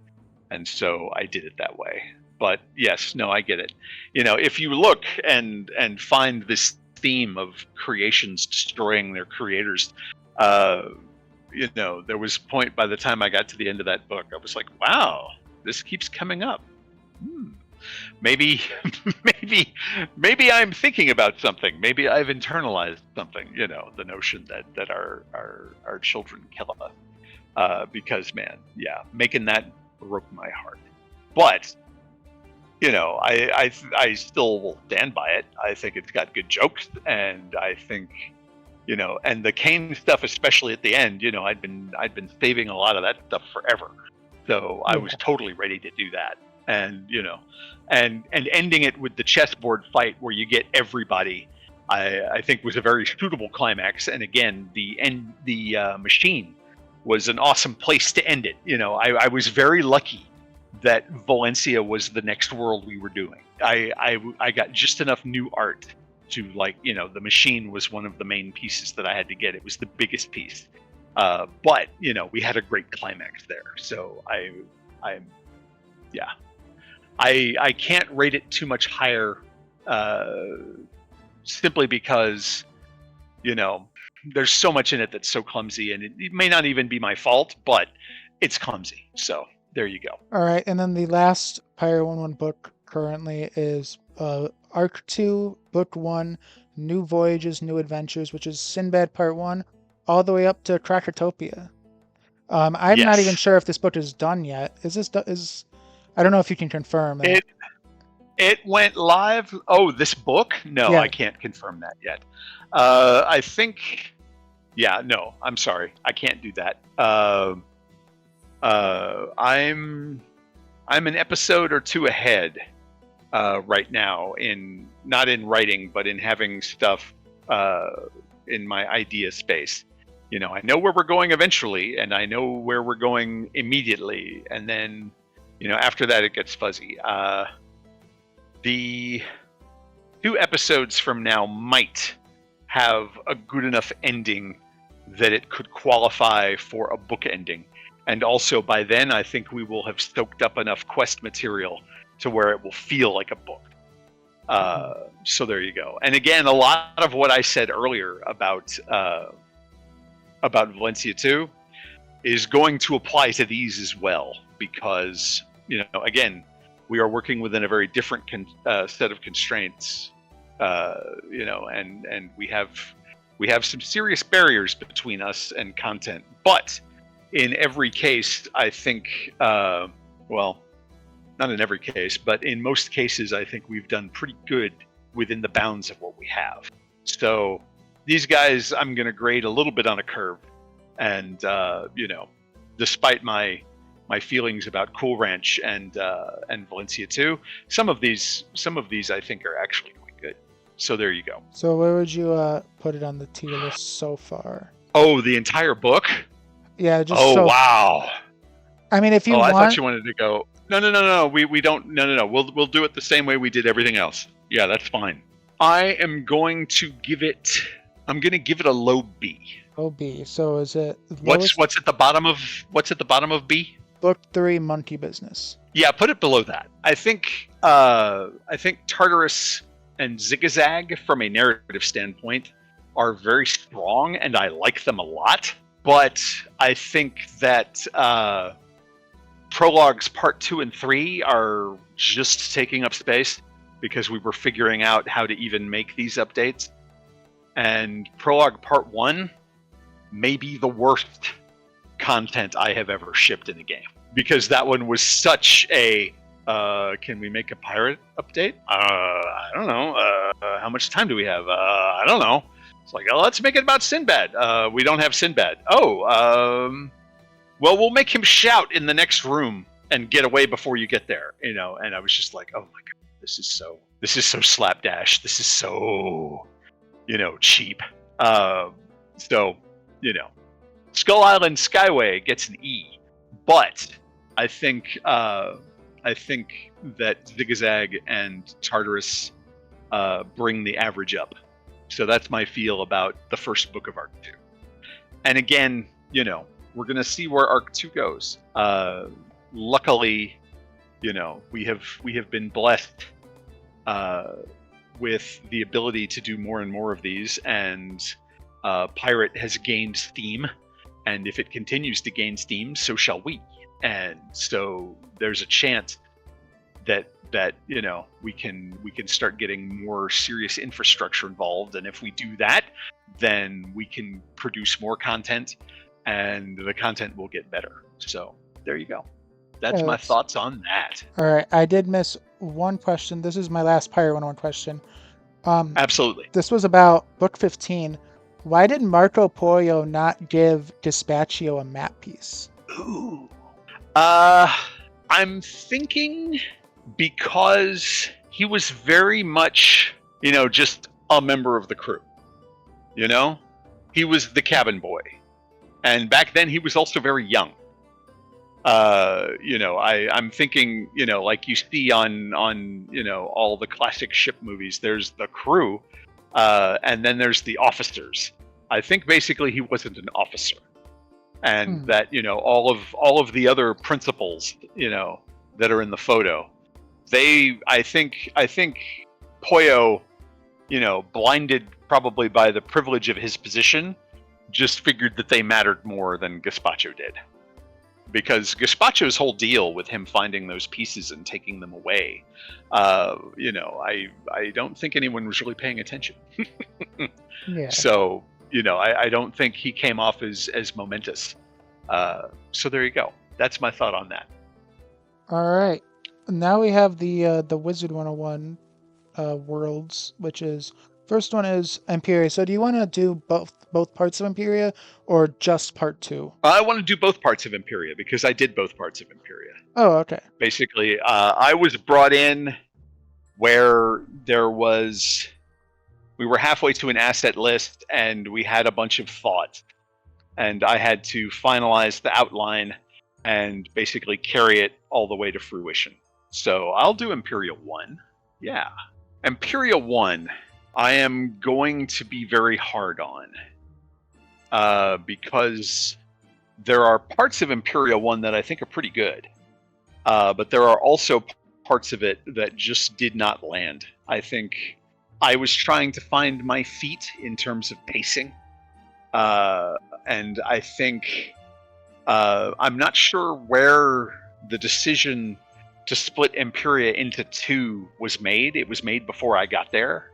and so I did it that way. But yes, no, I get it. If you look and find this theme of creations destroying their creators, there was a point by the time I got to the end of that book, I was like, wow, this keeps coming up. Maybe I'm thinking about something. Maybe I've internalized something. The notion that our children kill us. Because man, yeah, making that broke my heart. But I still will stand by it. I think it's got good jokes, and I think and the Kane stuff, especially at the end. I'd been saving a lot of that stuff forever, so I was totally ready to do that. And and ending it with the chessboard fight where you get everybody, I think was a very suitable climax. And again, the machine was an awesome place to end it. I was very lucky that Valencia was the next world we were doing. I got just enough new art to the machine was one of the main pieces that I had to get. It was the biggest piece, but we had a great climax there. So I can't rate it too much higher, simply because there's so much in it that's so clumsy, and it may not even be my fault, but it's clumsy. So there you go. All right, and then the last Pirate101 book currently is Arc 2, Book 1, New Voyages, New Adventures, which is Sinbad Part 1, all the way up to Krakatopia. I'm not even sure if this book is done yet. I don't know if you can confirm that. It went live. Oh, this book? No, yeah. I can't confirm that yet. I think, no, I'm sorry. I can't do that. I'm an episode or two ahead right now, not in writing, but in having stuff in my idea space. I know where we're going eventually, and I know where we're going immediately, and then after that it gets fuzzy. The 2 episodes from now might have a good enough ending that it could qualify for a book ending. And also by then, I think we will have stoked up enough quest material to where it will feel like a book. So there you go. And again, a lot of what I said earlier about Valencia 2 is going to apply to these as well, because, you know, again, we are working within a very different set of constraints, you know, and we have some serious barriers between us and content. But in every case, I think, well, not in every case, but in most cases, I think we've done pretty good within the bounds of what we have. So these guys, I'm going to grade a little bit on a curve. And, you know, despite my feelings about Cool Ranch and Valencia 2, some of these I think are actually quite good. So there you go. So where would you put it on the tier list so far? Oh, the entire book? Yeah, just oh so wow. I mean, if you want, I thought you wanted to go. No. We don't. No. We'll do it the same way we did everything else. Yeah, that's fine. I am going to give it. I'm going to give it a low B. Low B. So is it what's at the bottom of B? Book 3, Monkey Business. Yeah, put it below that. I think Tartarus and Zigzag, from a narrative standpoint, are very strong, and I like them a lot. But I think that prologues part 2 and 3 are just taking up space because we were figuring out how to even make these updates. And prologue part 1 may be the worst content I have ever shipped in a game, because that one was such a can we make a pirate update? I don't know. How much time do we have? I don't know. It's like, let's make it about Sinbad. We don't have Sinbad. Well, we'll make him shout in the next room and get away before you get there. You know, and I was just like, oh my god, this is so slapdash. This is so, you know, cheap. So, you know, Skull Island Skyway gets an E, but I think that Zigzag and Tartarus bring the average up. So that's my feel about the first book of Arc 2. And again, you know, we're going to see where Arc 2 goes. Luckily, you know, we have been blessed with the ability to do more and more of these, and Pirate has gained steam, and if it continues to gain steam, so shall we. And so there's a chance that you know, we can start getting more serious infrastructure involved, and if we do that, then we can produce more content, and the content will get better. So there you go. That's my thoughts on that. All right, I did miss one question. This is my last Pirate101 question. Absolutely. This was about book 15. Why did Marco Pollo not give Gazpacho a map piece? Ooh. I'm thinking because he was very much, you know, just a member of the crew. You know? He was the cabin boy. And back then he was also very young. You know, I'm thinking, you know, like you see on you know, all the classic ship movies, there's the crew, and then there's the officers. I think basically he wasn't an officer. And that, you know, all of the other principals, you know, that are in the photo, I think Pollo, you know, blinded probably by the privilege of his position, just figured that they mattered more than Gazpacho did. Because Gazpacho's whole deal with him finding those pieces and taking them away, you know, I don't think anyone was really paying attention. Yeah. So, you know, I don't think he came off as momentous. So there you go. That's my thought on that. All right. Now we have the Wizard101 worlds, which is, first one is Empyrea. So do you want to do both parts of Empyrea or just part 2? I want to do both parts of Empyrea because I did both parts of Empyrea. Oh, okay. Basically, I was brought in where we were halfway to an asset list and we had a bunch of thoughts. And I had to finalize the outline and basically carry it all the way to fruition. So I'll do Empyrea 1. Yeah. Empyrea 1, I am going to be very hard on. Because there are parts of Empyrea 1 that I think are pretty good. But there are also parts of it that just did not land. I think I was trying to find my feet in terms of pacing, and I think I'm not sure where the decision to split Empyrea into two was made. It was made before I got there,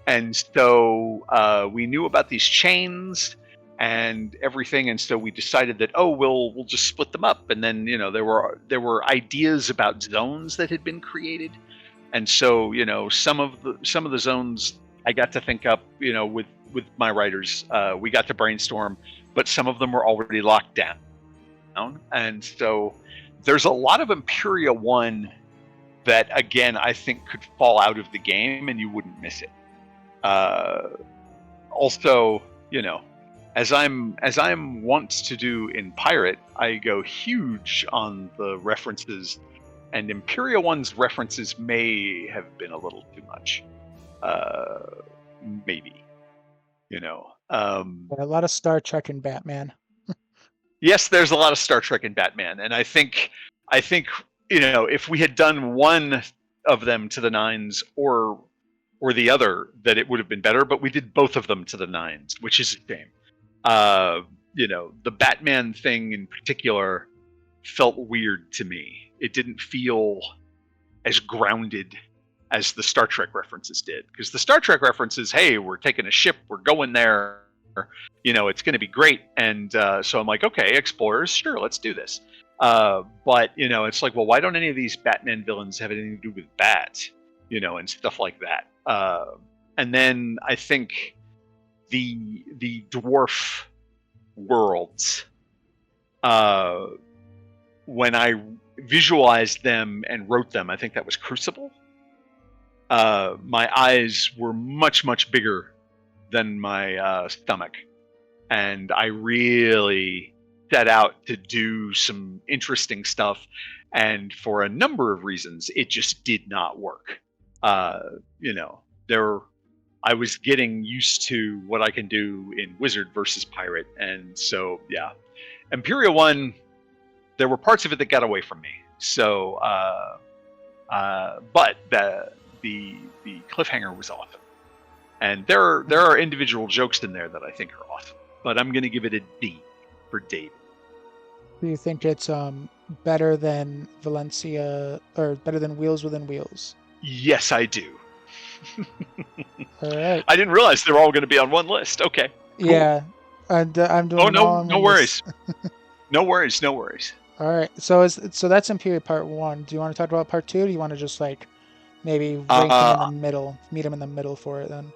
and so we knew about these chains and everything, and so we decided that we'll just split them up. And then there were ideas about zones that had been created, and so some of the zones I got to think up with my writers. We got to brainstorm, but some of them were already locked down, and so there's a lot of Empyrea 1 that again I think could fall out of the game and you wouldn't miss it. Also, as I'm wont to do in Pirate, I go huge on the references, and Empyrea 1's references may have been a little too much. Maybe. A lot of Star Trek and Batman. Yes, there's a lot of Star Trek and Batman, and I think if we had done one of them to the nines or the other, that it would have been better. But we did both of them to the nines, which is a shame. The Batman thing in particular felt weird to me. It didn't feel as grounded as the Star Trek references did, because the Star Trek references, hey, we're taking a ship, we're going there, it's going to be great. And so I'm like, okay, explorers, sure, let's do this. But it's like, well, why don't any of these Batman villains have anything to do with bats, and stuff like that. And then I think the dwarf worlds, when I visualized them and wrote them, I think that was Crucible. My eyes were much, much bigger than my stomach, and I really set out to do some interesting stuff, and for a number of reasons it just did not work. I was getting used to what I can do in Wizard versus Pirate, and so yeah, Empyrea 1, there were parts of it that got away from me. So, but the cliffhanger was awesome, and there are individual jokes in there that I think are awesome. But I'm going to give it a D for David. Do you think it's better than Valencia, or better than Wheels Within Wheels? Yes, I do. All right. I didn't realize they were all going to be on one list. Okay. Cool. Yeah, and I'm doing. Oh no worries. No worries. All right. So that's Empyrea Part 1. Do you want to talk about Part 2? Or do you want to just maybe rank them in the middle, meet them in the middle for it then?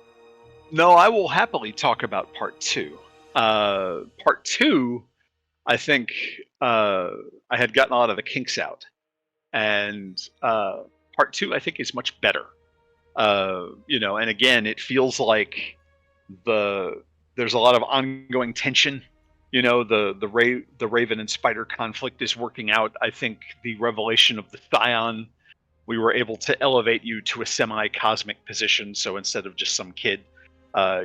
No, I will happily talk about Part 2. Part 2, I think I had gotten a lot of the kinks out, and Part 2 I think is much better. And again, it feels like there's a lot of ongoing tension. The Raven and Spider conflict is working out. I think the revelation of the Scion, we were able to elevate you to a semi-cosmic position. So instead of just some kid,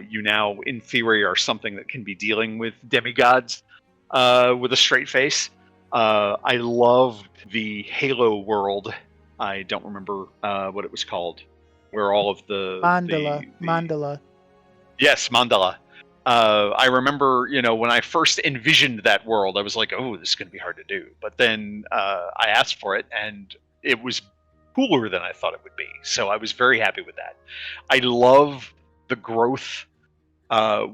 you now, in theory, are something that can be dealing with demigods with a straight face. I loved the Halo world. I don't remember what it was called, where all of the Mandala. Yes, Mandala. I remember, when I first envisioned that world, I was like, oh, this is going to be hard to do. But then I asked for it, and it was cooler than I thought it would be. So I was very happy with that. I love the growth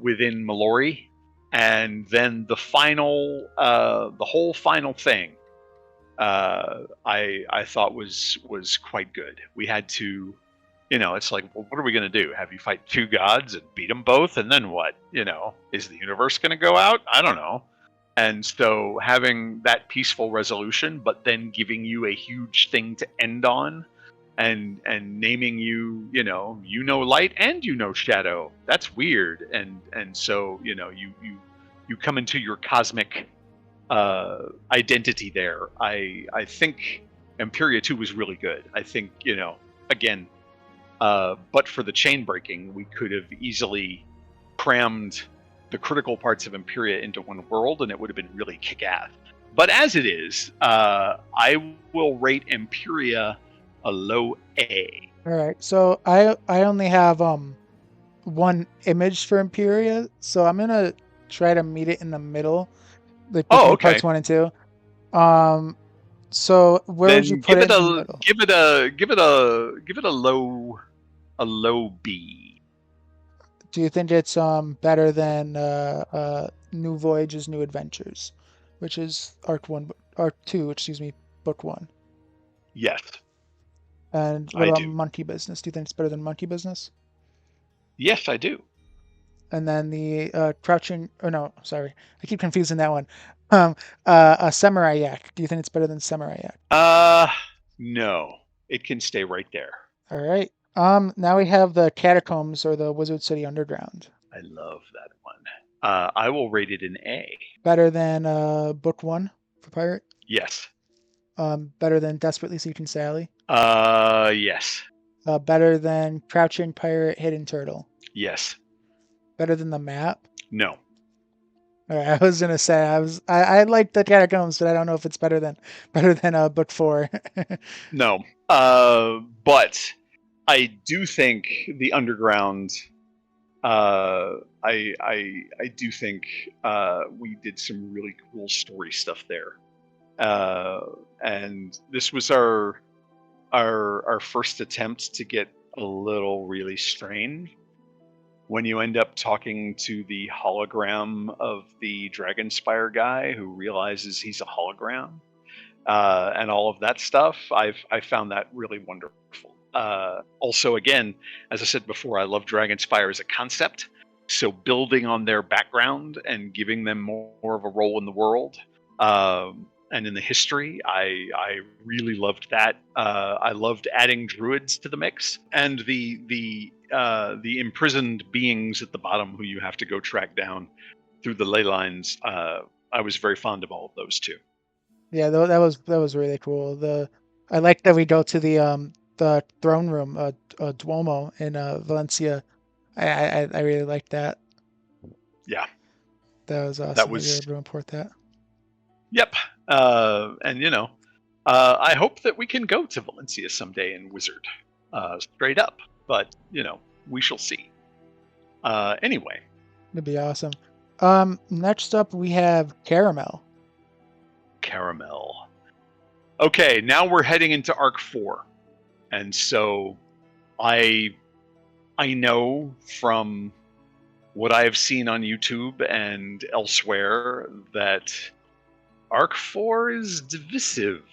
within Mallory, and then the whole final thing, I thought was quite good. We had to, it's like, well, what are we going to do? Have you fight two gods and beat them both? And then what? Is the universe going to go out? I don't know. And so having that peaceful resolution, but then giving you a huge thing to end on, and naming you, light and shadow. That's weird. And so, you come into your cosmic identity there. I think Empyrea 2 was really good. I think, again, but for the chain breaking, we could have easily crammed the critical parts of Empyrea into one world, and it would have been really kick-ass. But as it is, I will rate Empyrea a low A. All right. So I only have one image for Empyrea, so I'm gonna try to meet it in the middle, like Oh, between parts okay. 1 and 2. Um, so where would you Then put it in the middle? give it a low B. Do you think it's better than New Voyages, New Adventures, which is Arc 2, excuse me, Book 1? Yes, And what I about do. Monkey Business? Do you think it's better than Monkey Business? Yes, I do. And then the Crouching, or no, sorry, I keep confusing that one. A Samurai Yak. Do you think it's better than Samurai Yak? Uh, no, it can stay right there. All right. Now we have the Catacombs or the Wizard City Underground. I love that one. I will rate it an A. Better than Book 1 for Pirate? Yes. Better than Desperately Seeking Sally? Yes. Better than Crouching Pirate, Hidden Turtle? Yes. Better than the map? No. All right, I was gonna say I like the Catacombs, but I don't know if it's better than Book 4. No. But I do think the underground. I do think we did some really cool story stuff there, and this was our first attempt to get a little really strange. When you end up talking to the hologram of the Dragonspire guy who realizes he's a hologram, and all of that stuff, I found that really wonderful. Also, again, as I said before, I love Dragonspire as a concept. So building on their background and giving them more of a role in the world and in the history, I really loved that. I loved adding druids to the mix and the imprisoned beings at the bottom who you have to go track down through the ley lines. I was very fond of all of those too. Yeah, that was really cool. I like that we go to the throne room, Duomo in Valencia. I really like that. Yeah, That was that awesome that you're was able to import that. yep. And I hope that we can go to Valencia someday in Wizard, straight up. But we shall see. Anyway, That'd be awesome. Next up we have Karamelle. Karamelle. Okay, now we're heading into Arc 4, and so I know from what I have seen on YouTube and elsewhere that Arc 4 is divisive.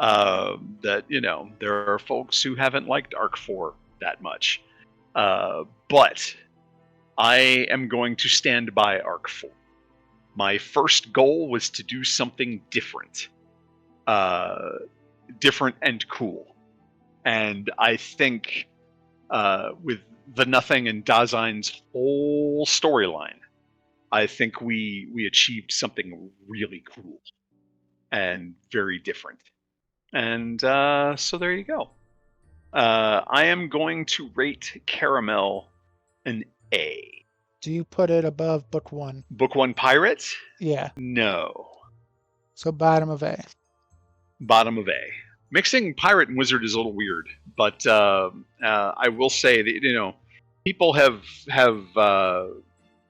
That there are folks who haven't liked Arc 4 that much, but I am going to stand by Arc 4. My first goal was to do something different, different and cool, and I think with the Nothing and Dazein's whole storyline, I think we achieved something really cool and very different. And so there you go. I am going to rate Karamelle an A. Do you put it above Book 1? Book 1 Pirate? Yeah. No. So bottom of A. Bottom of A. Mixing Pirate and Wizard is a little weird, but I will say that people have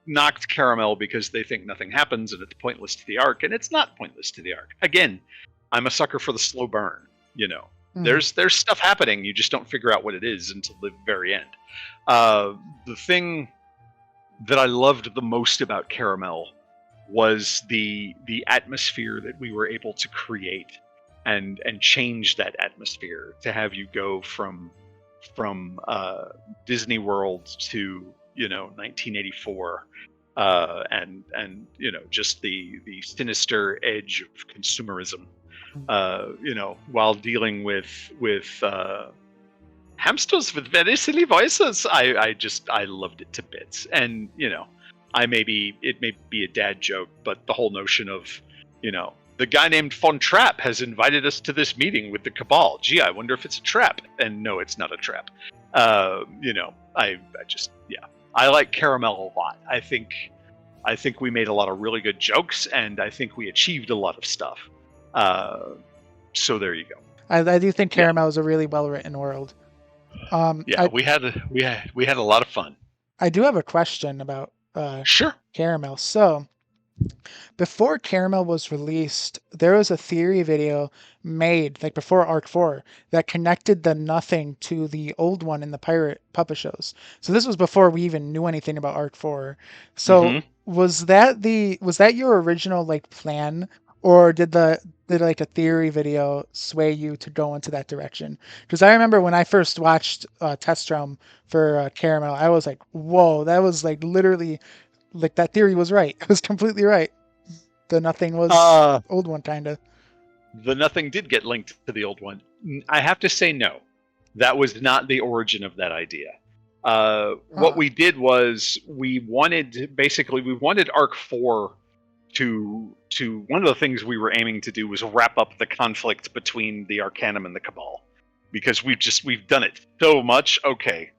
knocked Karamelle because they think nothing happens and it's pointless to the arc, and it's not pointless to the arc. Again, I'm a sucker for the slow burn. There's stuff happening, you just don't figure out what it is until the very end. The thing that I loved the most about Karamelle was the atmosphere that we were able to create and change that atmosphere to have you go from Disney World to 1984 and just the sinister edge of consumerism while dealing with hamsters with very silly voices. I loved it to bits. And it may be a dad joke, but the whole notion of the guy named Von Trapp has invited us to this meeting with the Cabal. Gee, I wonder if it's a trap. And no, it's not a trap. I like Karamelle a lot. I think we made a lot of really good jokes, and I think we achieved a lot of stuff. So there you go. I do think Yeah. Caramelle is a really well written world. Yeah, we had a lot of fun. I do have a question about Sure. Caramel. So, before Caramel was released, there was a theory video made, like before Arc 4, that connected the Nothing to the old one in the Pirate puppet shows. So this was before we even knew anything about Arc 4. So Hmm. was that your original like plan, or did like a theory video sway you to go into that direction? Because I remember when I first watched Test Realm for Caramel, I was like, whoa, that was like literally like that theory was right. It was completely right. The Nothing was Uh, old one, kind of. the Nothing did get linked to the old one. I have to say no. That was not the origin of that idea. What Huh. we did was we wanted Arc 4 to one of the things we were aiming to do was wrap up the conflict between the Arcanum and the Cabal, because we've done it so much. Okay,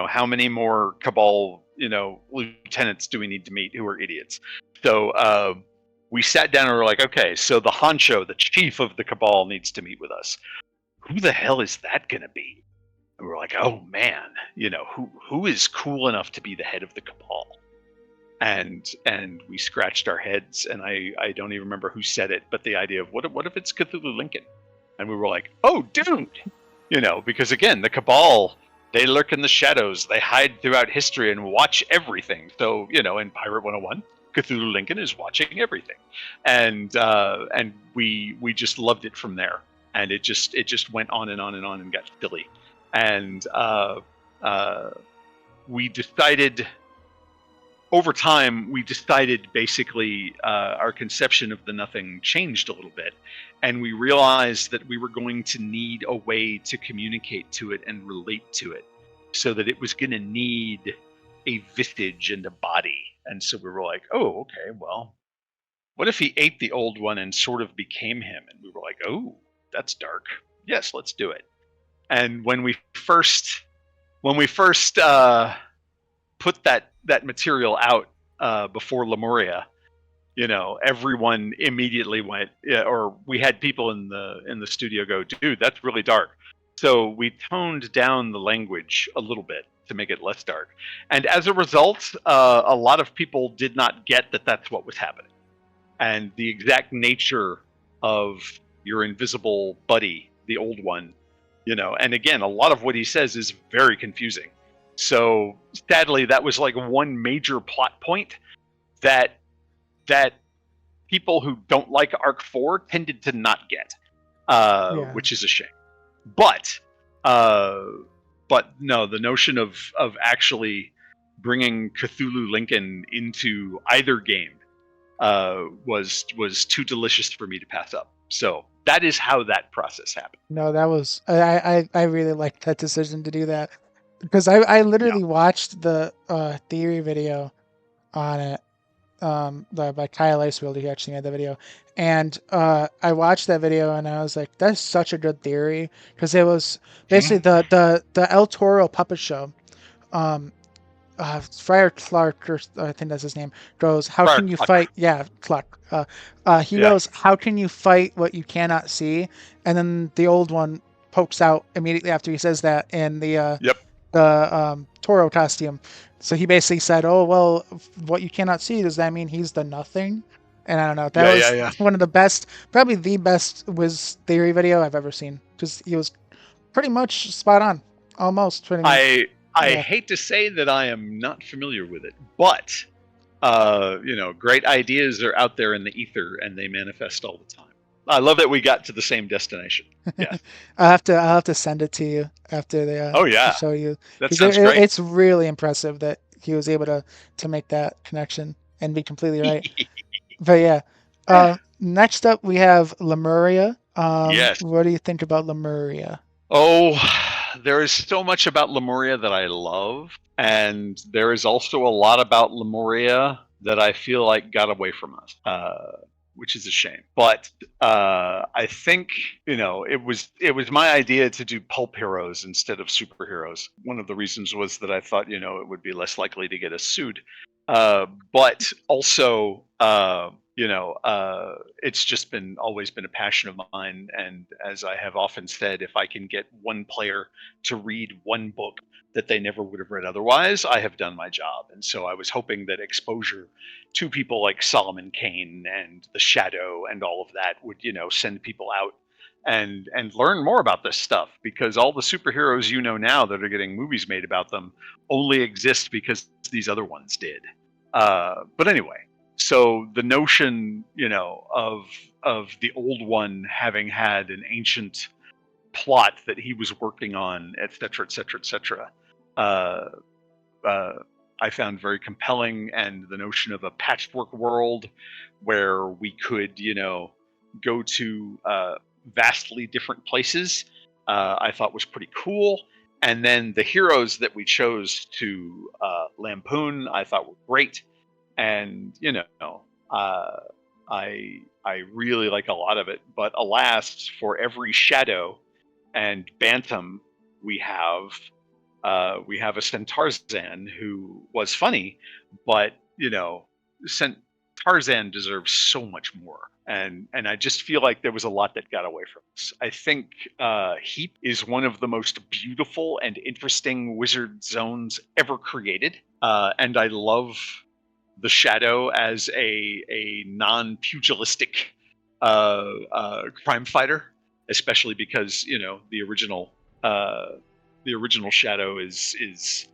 how many more Cabal lieutenants do we need to meet who are idiots? So we sat down and were like, okay, so the honcho, the chief of the Cabal, needs to meet with us. Who the hell is that going to be? And we're like, oh man, who is cool enough to be the head of the Cabal? And we scratched our heads, and I don't even remember who said it, but the idea of what if it's Cthulhu Lincoln? And we were like, oh dude, because again, the Cabal, they lurk in the shadows, they hide throughout history and watch everything. So in Pirate 101, Cthulhu Lincoln is watching everything, and we just loved it from there, and it just went on and on and on and got silly, and we decided. Over time, we decided basically our conception of the Nothing changed a little bit, and we realized that we were going to need a way to communicate to it and relate to it, so that it was going to need a visage and a body. And so we were like, oh, okay, well, what if he ate the old one and sort of became him? And we were like, oh, that's dark. Yes, let's do it. And when we first put that material out before Lemuria, everyone immediately went, or we had people in the studio go, dude, that's really dark. So we toned down the language a little bit to make it less dark, and as a result, a lot of people did not get that that's what was happening, and the exact nature of your invisible buddy, the old one, and again, a lot of what he says is very confusing. So sadly, that was like one major plot point that people who don't like Arc 4 tended to not get, Yeah. which is a shame. But no, the notion of actually bringing Cthulhu Lincoln into either game was too delicious for me to pass up. So that is how that process happened. No, that was I really liked that decision to do that, because I Yeah. literally watched the theory video on it by Kyle Icefield, who actually made the video, and I watched that video and I was like, that's such a good theory, because it was basically the El Toro puppet show. Um, Friar Clark, or I think that's his name, goes, "How Prior can you Cluck. fight?" Yeah, Clark. He Yeah. goes, "How can you fight what you cannot see?" And then the old one pokes out immediately after he says that in Yep. the Toro costume. So he basically said, "Oh well, what you cannot see, does that mean he's the Nothing?" And I don't know. That Yeah. Yeah. was Yeah. one of the best, probably the best Wiz theory video I've ever seen, because he was pretty much spot on, almost pretty much. I Yeah. hate to say that I am not familiar with it, but great ideas are out there in the ether and they manifest all the time. I love that we got to the same destination. Yeah. I'll have to send it to you after Oh the yeah, show you, that because sounds great. it's really impressive that he was able to make that connection and be completely right. But yeah, next up we have Lemuria. Yes. What do you think about Lemuria? Oh, there is so much about Lemuria that I love, and there is also a lot about Lemuria that I feel like got away from us, which is a shame. But I think it was my idea to do pulp heroes instead of superheroes. One of the reasons was that I thought it would be less likely to get us sued, but also. it's just always been a passion of mine. And as I have often said, if I can get one player to read one book that they never would have read otherwise, I have done my job. And so I was hoping that exposure to people like Solomon Kane and The Shadow and all of that would, send people out and learn more about this stuff, because all the superheroes now that are getting movies made about them only exist because these other ones did. But anyway, so the notion, of the old one having had an ancient plot that he was working on, et cetera, et cetera, et cetera, I found very compelling. And the notion of a patchwork world where we could, go to vastly different places, I thought was pretty cool. And then the heroes that we chose to lampoon, I thought were great. And I really like a lot of it. But alas, for every shadow and bantam we have a Centarzan who was funny, but Tarzan deserves so much more. And I just feel like there was a lot that got away from us. I think Heap is one of the most beautiful and interesting wizard zones ever created, and I love the Shadow as a non-pugilistic crime fighter, especially because the original Shadow is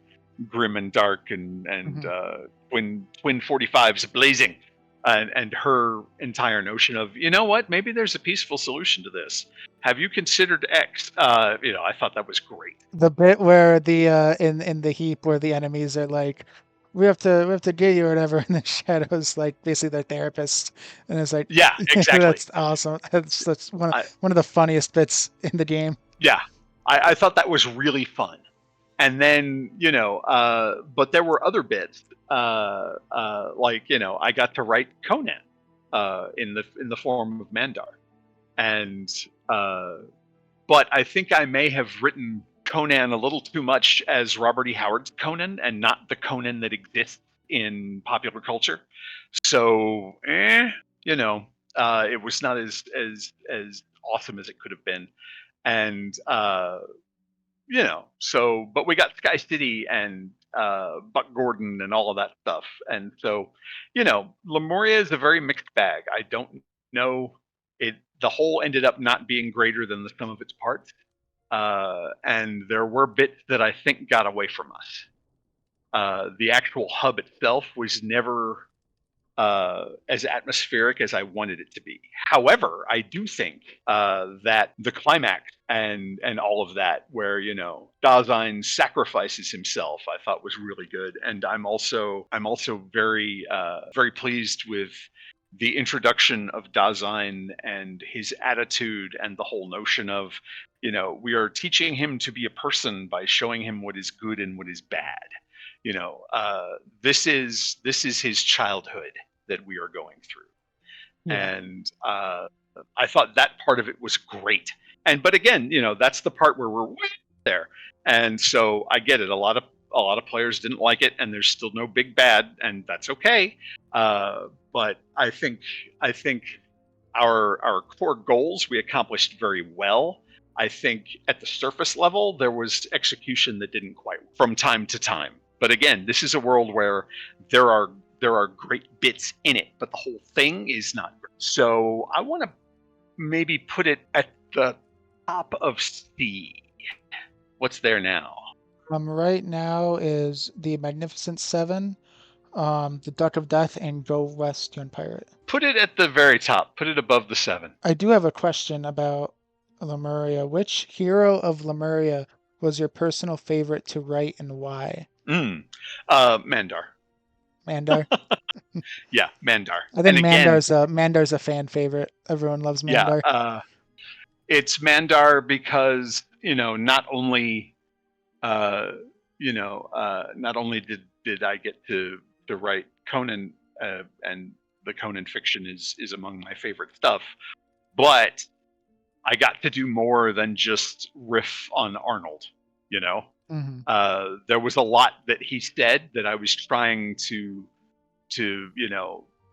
grim and dark and twin 45s blazing, and her entire notion of maybe there's a peaceful solution to this. Have you considered X? I thought that was great. The bit where the in the Heap where the enemies are like, we have to get you or whatever, and the Shadow's like basically their therapist, and it's like, Yeah, exactly. That's awesome. That's one of the funniest bits in the game. Yeah, I thought that was really fun. And then but there were other bits, like I got to write Conan in the form of Mandar, and but I think I may have written Conan a little too much as Robert E. Howard's Conan and not the Conan that exists in popular culture. So, it was not as awesome as it could have been. And so, but we got Sky City and Buck Gordon and all of that stuff. And so, Lemuria is a very mixed bag. I don't know. The whole ended up not being greater than the sum of its parts. And there were bits that I think got away from us. The actual hub itself was never as atmospheric as I wanted it to be. However, I do think that the climax and all of that, where Dasein sacrifices himself, I thought was really good. And I'm also very very pleased with the introduction of Dasein and his attitude and the whole notion of we are teaching him to be a person by showing him what is good and what is bad. This is his childhood that we are going through. Yeah. And I thought that part of it was great. But again, that's the part where we're way there. And so I get it. A lot of players didn't like it, and there's still no big bad, and that's okay. But I think our core goals we accomplished very well. I think at the surface level there was execution that didn't quite from time to time. But again, this is a world where there are great bits in it, but the whole thing is not great. So I want to maybe put it at the top of C. What's there now? Right now is the Magnificent Seven, the Duck of Death, and Go West, Young Pirate. Put it at the very top. Put it above the 7. I do have a question about Lemuria. Which hero of Lemuria was your personal favorite to write, and why? Mandar. Mandar? Yeah, Mandar. I think Mandar's a fan favorite. Everyone loves Mandar. Yeah, it's Mandar because not only did I get to write Conan, and the Conan fiction is among my favorite stuff, but I got to do more than just riff on Arnold. There was a lot that he said that I was trying to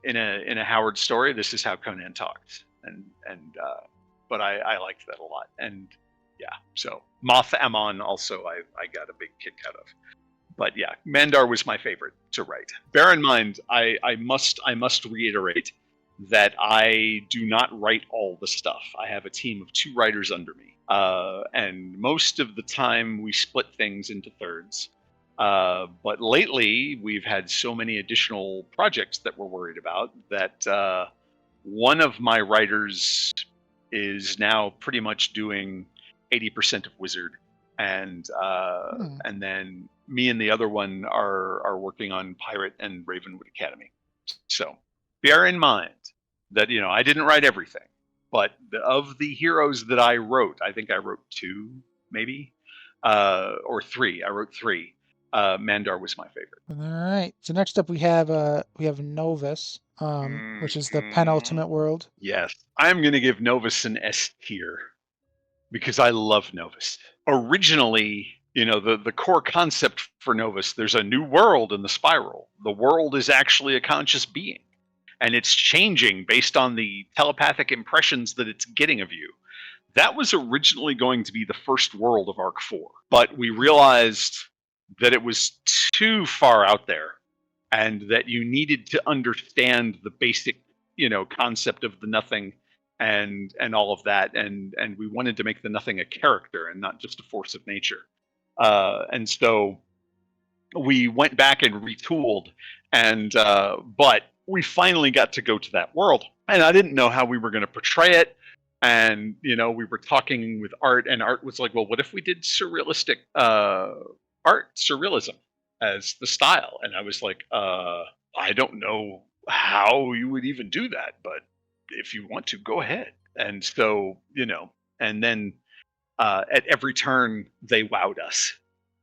in a Howard story, this is how Conan talks, but I liked that a lot, and yeah, so Moth Amon also I got a big kick out of. But yeah, Mandar was my favorite to write. Bear in mind, I must reiterate that I do not write all the stuff. I have a team of 2 writers under me, and most of the time we split things into thirds. But lately, we've had so many additional projects that we're worried about that one of my writers is now pretty much doing 80% of Wizard, and then me and the other one are working on Pirate and Ravenwood Academy. So bear in mind that I didn't write everything, but of the heroes that I wrote, I think I wrote 2, maybe, or 3. I wrote 3. Mandar was my favorite. All right. So next up we have Novus, which is the penultimate world. Yes, I'm gonna give Novus an S tier because I love Novus. Originally, the core concept for Novus, there's a new world in the spiral. The world is actually a conscious being, and it's changing based on the telepathic impressions that it's getting of you. That was originally going to be the first world of Arc 4, but we realized that it was too far out there, and that you needed to understand the basic, concept of the nothing and all of that, and we wanted to make the nothing a character and not just a force of nature. And so we went back and retooled, and but we finally got to go to that world, and I didn't know how we were going to portray it. And we were talking with Art, and Art was like, "Well, what if we did surrealistic art, surrealism as the style?" And I was like, "I don't know how you would even do that, but if you want to, go ahead." And so, and then at every turn they wowed us,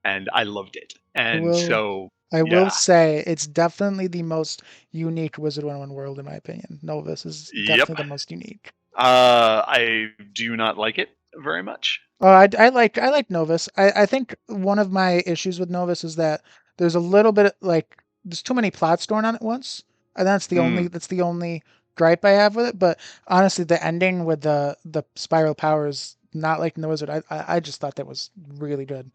and I loved it. And I will say it's definitely the most unique Wizard101 world in my opinion. Novus is definitely the most unique. I do not like it very much. Oh, I like Novus. I think one of my issues with Novus is that there's a little bit there's too many plots going on at once, and that's the only gripe I have with it. But honestly, the ending with the spiral powers, not like in the Wizard, I just thought that was really good,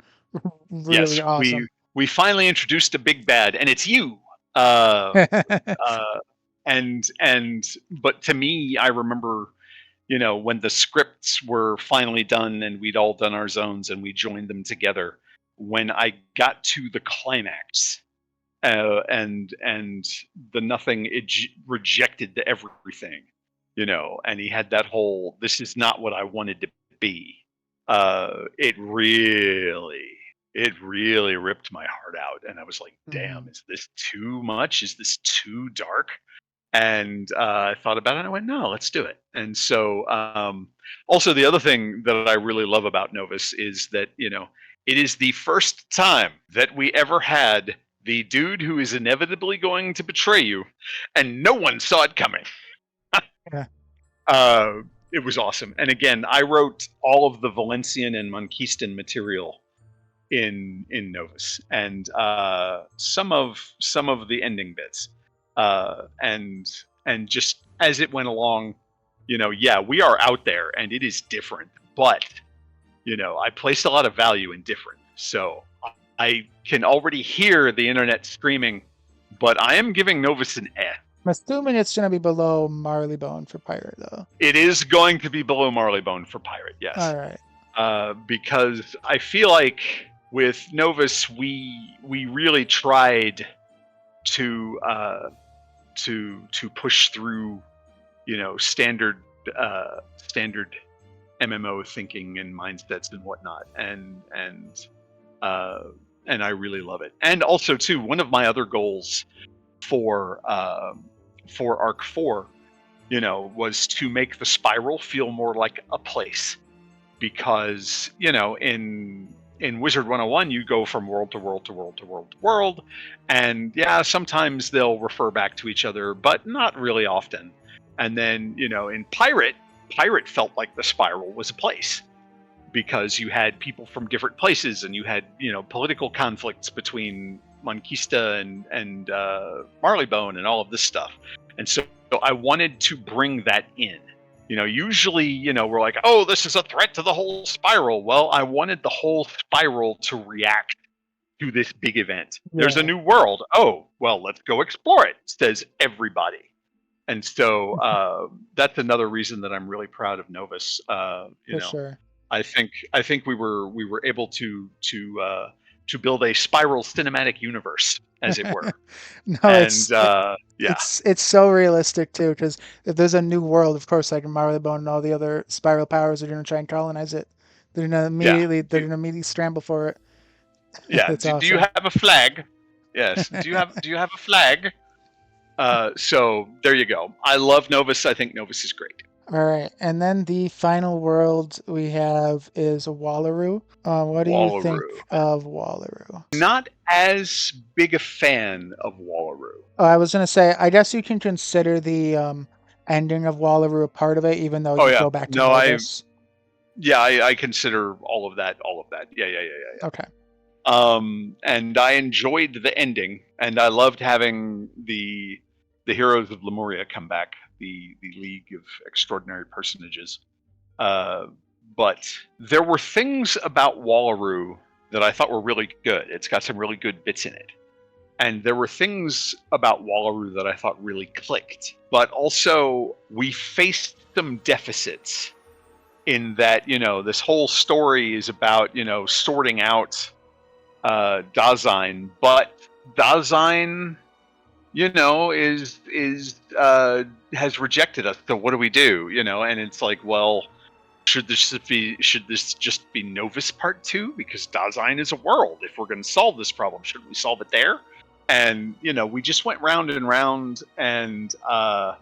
really awesome. We finally introduced a big bad, and it's you. But to me, I remember, when the scripts were finally done and we'd all done our zones and we joined them together, when I got to the climax, and the nothing, it rejected everything, and he had that whole, "This is not what I wanted to be." It really ripped my heart out, and I was like, "Damn, is this too much? Is this too dark?" And I thought about it, and I went, "No, let's do it." And so, also the other thing that I really love about Novus is that, it is the first time that we ever had the dude who is inevitably going to betray you, and no one saw it coming. Yeah. It was awesome. And again, I wrote all of the Valencian and Monquistan material in Novus, and some of the ending bits. And just as it went along, yeah, we are out there and it is different, but I placed a lot of value in different. So I can already hear the internet screaming, but I am giving Novus an F. I'm assuming it's going to be below Marleybone for Pirate, though. It is going to be below Marleybone for Pirate, yes. All right. Because I feel like with Novus, we really tried to push through, standard MMO thinking and mindsets and whatnot, and I really love it. And also, too, one of my other goals for Arc 4, was to make the spiral feel more like a place, because in Wizard101, you go from world to world to world to world to world, and yeah, sometimes they'll refer back to each other, but not really often. And then, in Pirate felt like the spiral was a place, because you had people from different places, and you had, political conflicts between Monquista and Marleybone and all of this stuff. And so I wanted to bring that in. Usually, we're like, oh, this is a threat to the whole spiral. Well, I wanted the whole spiral to react to this big event. There's a new world. Oh, well, let's go explore it, says everybody. And so that's another reason that I'm really proud of Novus. For sure. I think we were able to build a spiral cinematic universe, as it were. No, And yeah, it's so realistic too, because if there's a new world, of course, like Marleybone and all the other spiral powers are gonna try and colonize it. They're gonna immediately scramble for it. Yeah. That's Do you awesome. have a flag? Yes. Do you have a flag? So there you go. I love Novus. I think Novus is great. All right, and then the final world we have is Wallaru. What do you think Wallaru. of Wallaru? Not as big a fan of Wallaru. Oh, I was gonna say, I guess you can consider the ending of Wallaru a part of it, even though Oh you yeah. go back to No, Novus. I consider all of that. Yeah. Okay. And I enjoyed the ending, and I loved having the heroes of Lemuria come back, the League of Extraordinary Personages. But there were things about Wallaru that I thought were really good. It's got some really good bits in it. And there were things about Wallaru that I thought really clicked. But also, we faced some deficits in that, this whole story is about, sorting out Dasein, but Dasein, has rejected us. So what do we do? And it's like, well, should this just be Novus Part 2? Because Dasein is a world. If we're going to solve this problem, shouldn't we solve it there? And we just went round and round, and I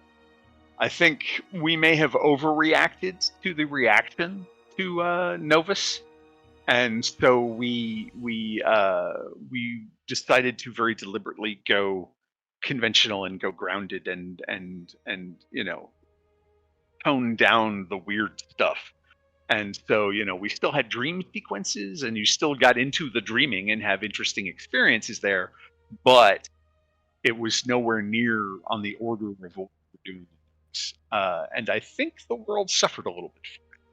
think we may have overreacted to the reaction to Novus. And so we decided to very deliberately go conventional and go grounded and tone down the weird stuff. And so we still had dream sequences, and you still got into the dreaming and have interesting experiences there, but it was nowhere near on the order of what we were doing. And I think the world suffered a little bit.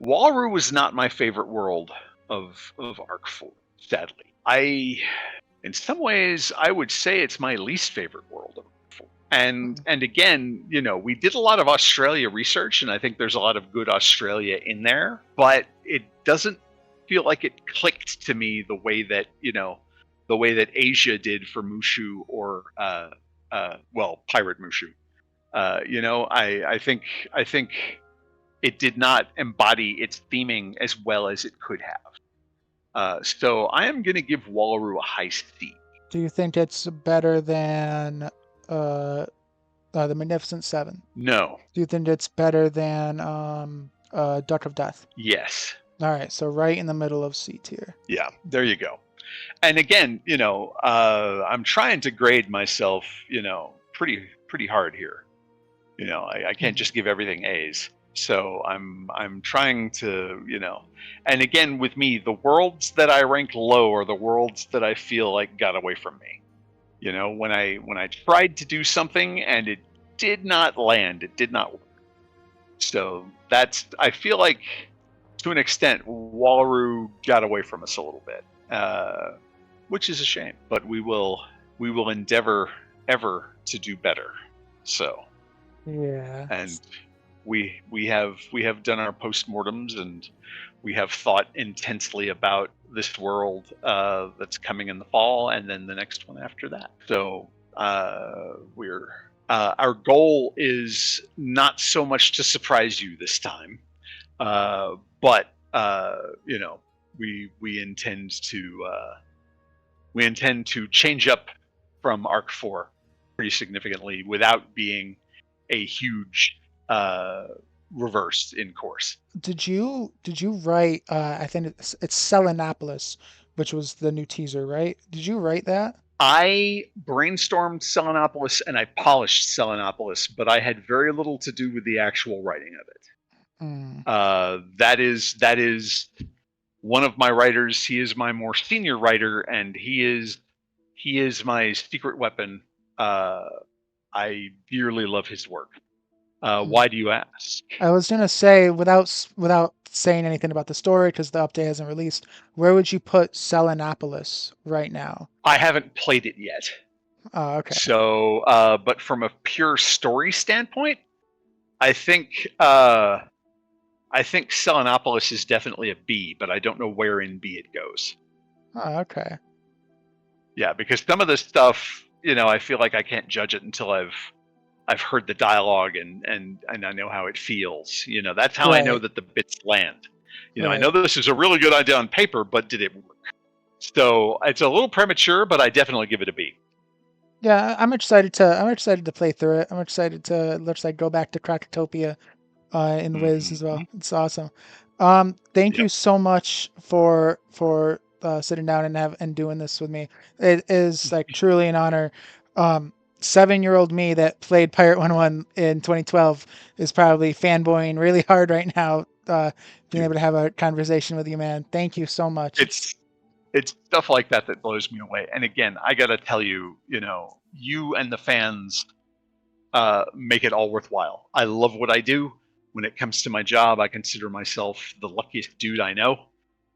Wallaru was not my favorite world of Arc 4, sadly. In some ways, I would say it's my least favorite world of Arc 4. And again, we did a lot of Australia research, and I think there's a lot of good Australia in there, but it doesn't feel like it clicked to me the way that Asia did for Mushu or Pirate Mushu. I think it did not embody its theming as well as it could have. So I am going to give Wallaru a high C. Do you think it's better than the Magnificent Seven? No. Do you think it's better than Duck of Death? Yes. All right, so right in the middle of C tier. Yeah, there you go. And again, I'm trying to grade myself, pretty hard here. I can't just give everything A's. So I'm trying to, and again, with me, the worlds that I rank low are the worlds that I feel like got away from me. When I tried to do something and it did not land, it did not work. So I feel like to an extent, Wallaru got away from us a little bit, which is a shame. But we will endeavor ever to do better. So yeah, and we have done our postmortems, and we have thought intensely about this world that's coming in the fall, and then the next one after that. So our goal is not so much to surprise you this time, but we intend to change up from Arc 4 pretty significantly without being a huge reverse in course. Did you write? I think it's Selenopolis, which was the new teaser, right? Did you write that? I brainstormed Selenopolis and I polished Selenopolis, but I had very little to do with the actual writing of it. That is one of my writers. He is my more senior writer, and he is my secret weapon. I dearly love his work. Why do you ask? I was gonna say, without saying anything about the story, because the update hasn't released, where would you put Selenopolis right now? I haven't played it yet. Okay. So, but from a pure story standpoint, I think Selenopolis is definitely a B, but I don't know where in B it goes. Okay. Yeah, because some of the stuff, I feel like I can't judge it until I've heard the dialogue and I know how it feels. That's how I know Right. that the bits land. I know Right. this is a really good idea on paper, but did it work? So it's a little premature, but I definitely give it a B. Yeah, I'm excited to play through it. I'm excited to looks like go back to Krakatopia in Wiz as Mm-hmm. well. It's awesome. Thank Yep. you so much for sitting down and doing this with me. It is like truly an honor. 7-year-old me that played Pirate101 in 2012 is probably fanboying really hard right now. Being able Dude, to have a conversation with you, man. Thank you so much. it's stuff like that that blows me away. And again, I gotta tell you, you and the fans make it all worthwhile. I love what I do. When it comes to my job, I consider myself the luckiest dude I know,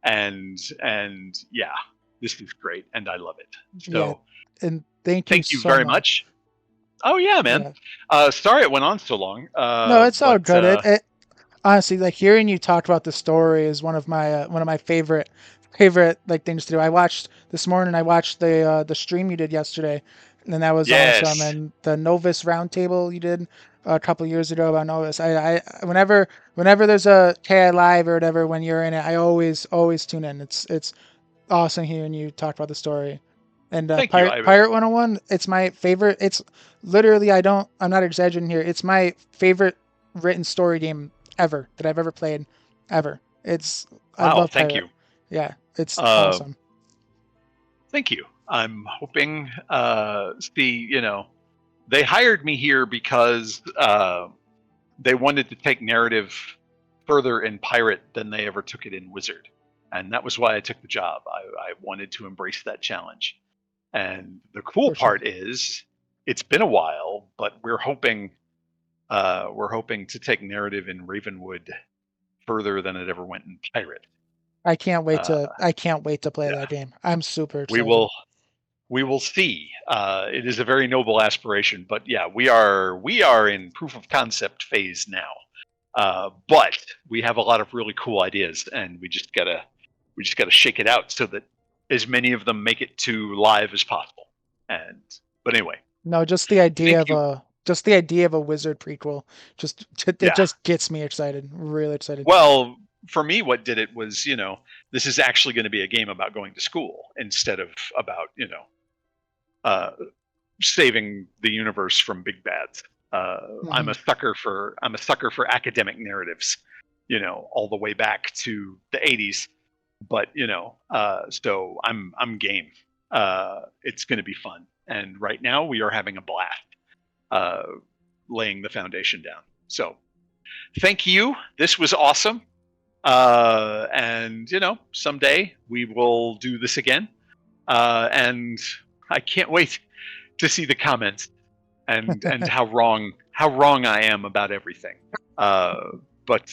and yeah, this is great, and I love it. Yeah, So and thank you thank you so very much. much. Oh yeah, man. Yeah. Sorry it went on so long, No, it's all but good. It honestly, like hearing you talk about the story is one of my favorite like things to do. I watched this morning. I watched the stream you did yesterday, and that was awesome. yes, And the Novus roundtable you did a couple years ago about Novus. Whenever there's a KI live or whatever when you're in it, I always tune in. It's awesome hearing you talk about the story. And thank you. Pirate 101, it's my favorite. It's literally I'm not exaggerating here. It's my favorite written story game ever that I've ever played, ever. I Wow, love thank Pirate. you. Yeah, it's Uh, awesome. Thank you. I'm hoping. See, they hired me here because they wanted to take narrative further in Pirate than they ever took it in Wizard, and that was why I took the job. I wanted to embrace that challenge. And the cool For sure. part is, it's been a while, but we're hoping to take narrative in Ravenwood further than it ever went in Pirate. Uh, I can't wait to play yeah, that game. I'm super we excited. will we will see. It is a very noble aspiration, but yeah, we are in proof of concept phase now. But we have a lot of really cool ideas, and we just gotta shake it out so that as many of them make it to live as possible. And but anyway, No, thank you. just the idea of a Wizard prequel, it Yeah. just gets me excited. Really excited. Well, for me, what did it was, this is actually going to be a game about going to school instead of about, uh, saving the universe from big bads. I'm Hmm. a sucker for academic narratives, all the way back to the '80s. But so I'm game. It's going to be fun, and right now we are having a blast, uh, laying the foundation down. So thank you. This was awesome. And someday we will do this again. And I can't wait to see the comments and how wrong I am about everything. Uh, but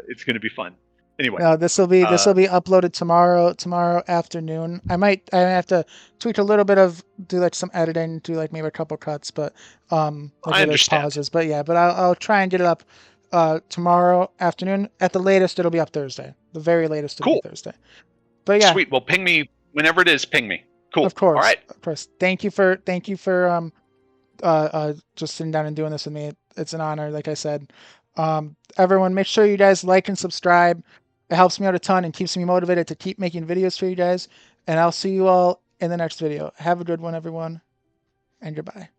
it's going to be fun. Anyway, No, this uh, will be uploaded tomorrow afternoon. I have to tweak a little bit of do like some editing, do like maybe a couple cuts, but like I where there's understand. pauses. But yeah, but I'll try and get it up tomorrow afternoon. At the latest, it'll be up Thursday. The very latest, it'll be Cool, Thursday. But yeah, sweet. Well, ping me whenever it is. Ping me. Cool. of All course, right. of course. Thank you for just sitting down and doing this with me. It's an honor, like I said. Everyone, make sure you guys like and subscribe. It helps me out a ton and keeps me motivated to keep making videos for you guys. And I'll see you all in the next video. Have a good one, everyone, and goodbye.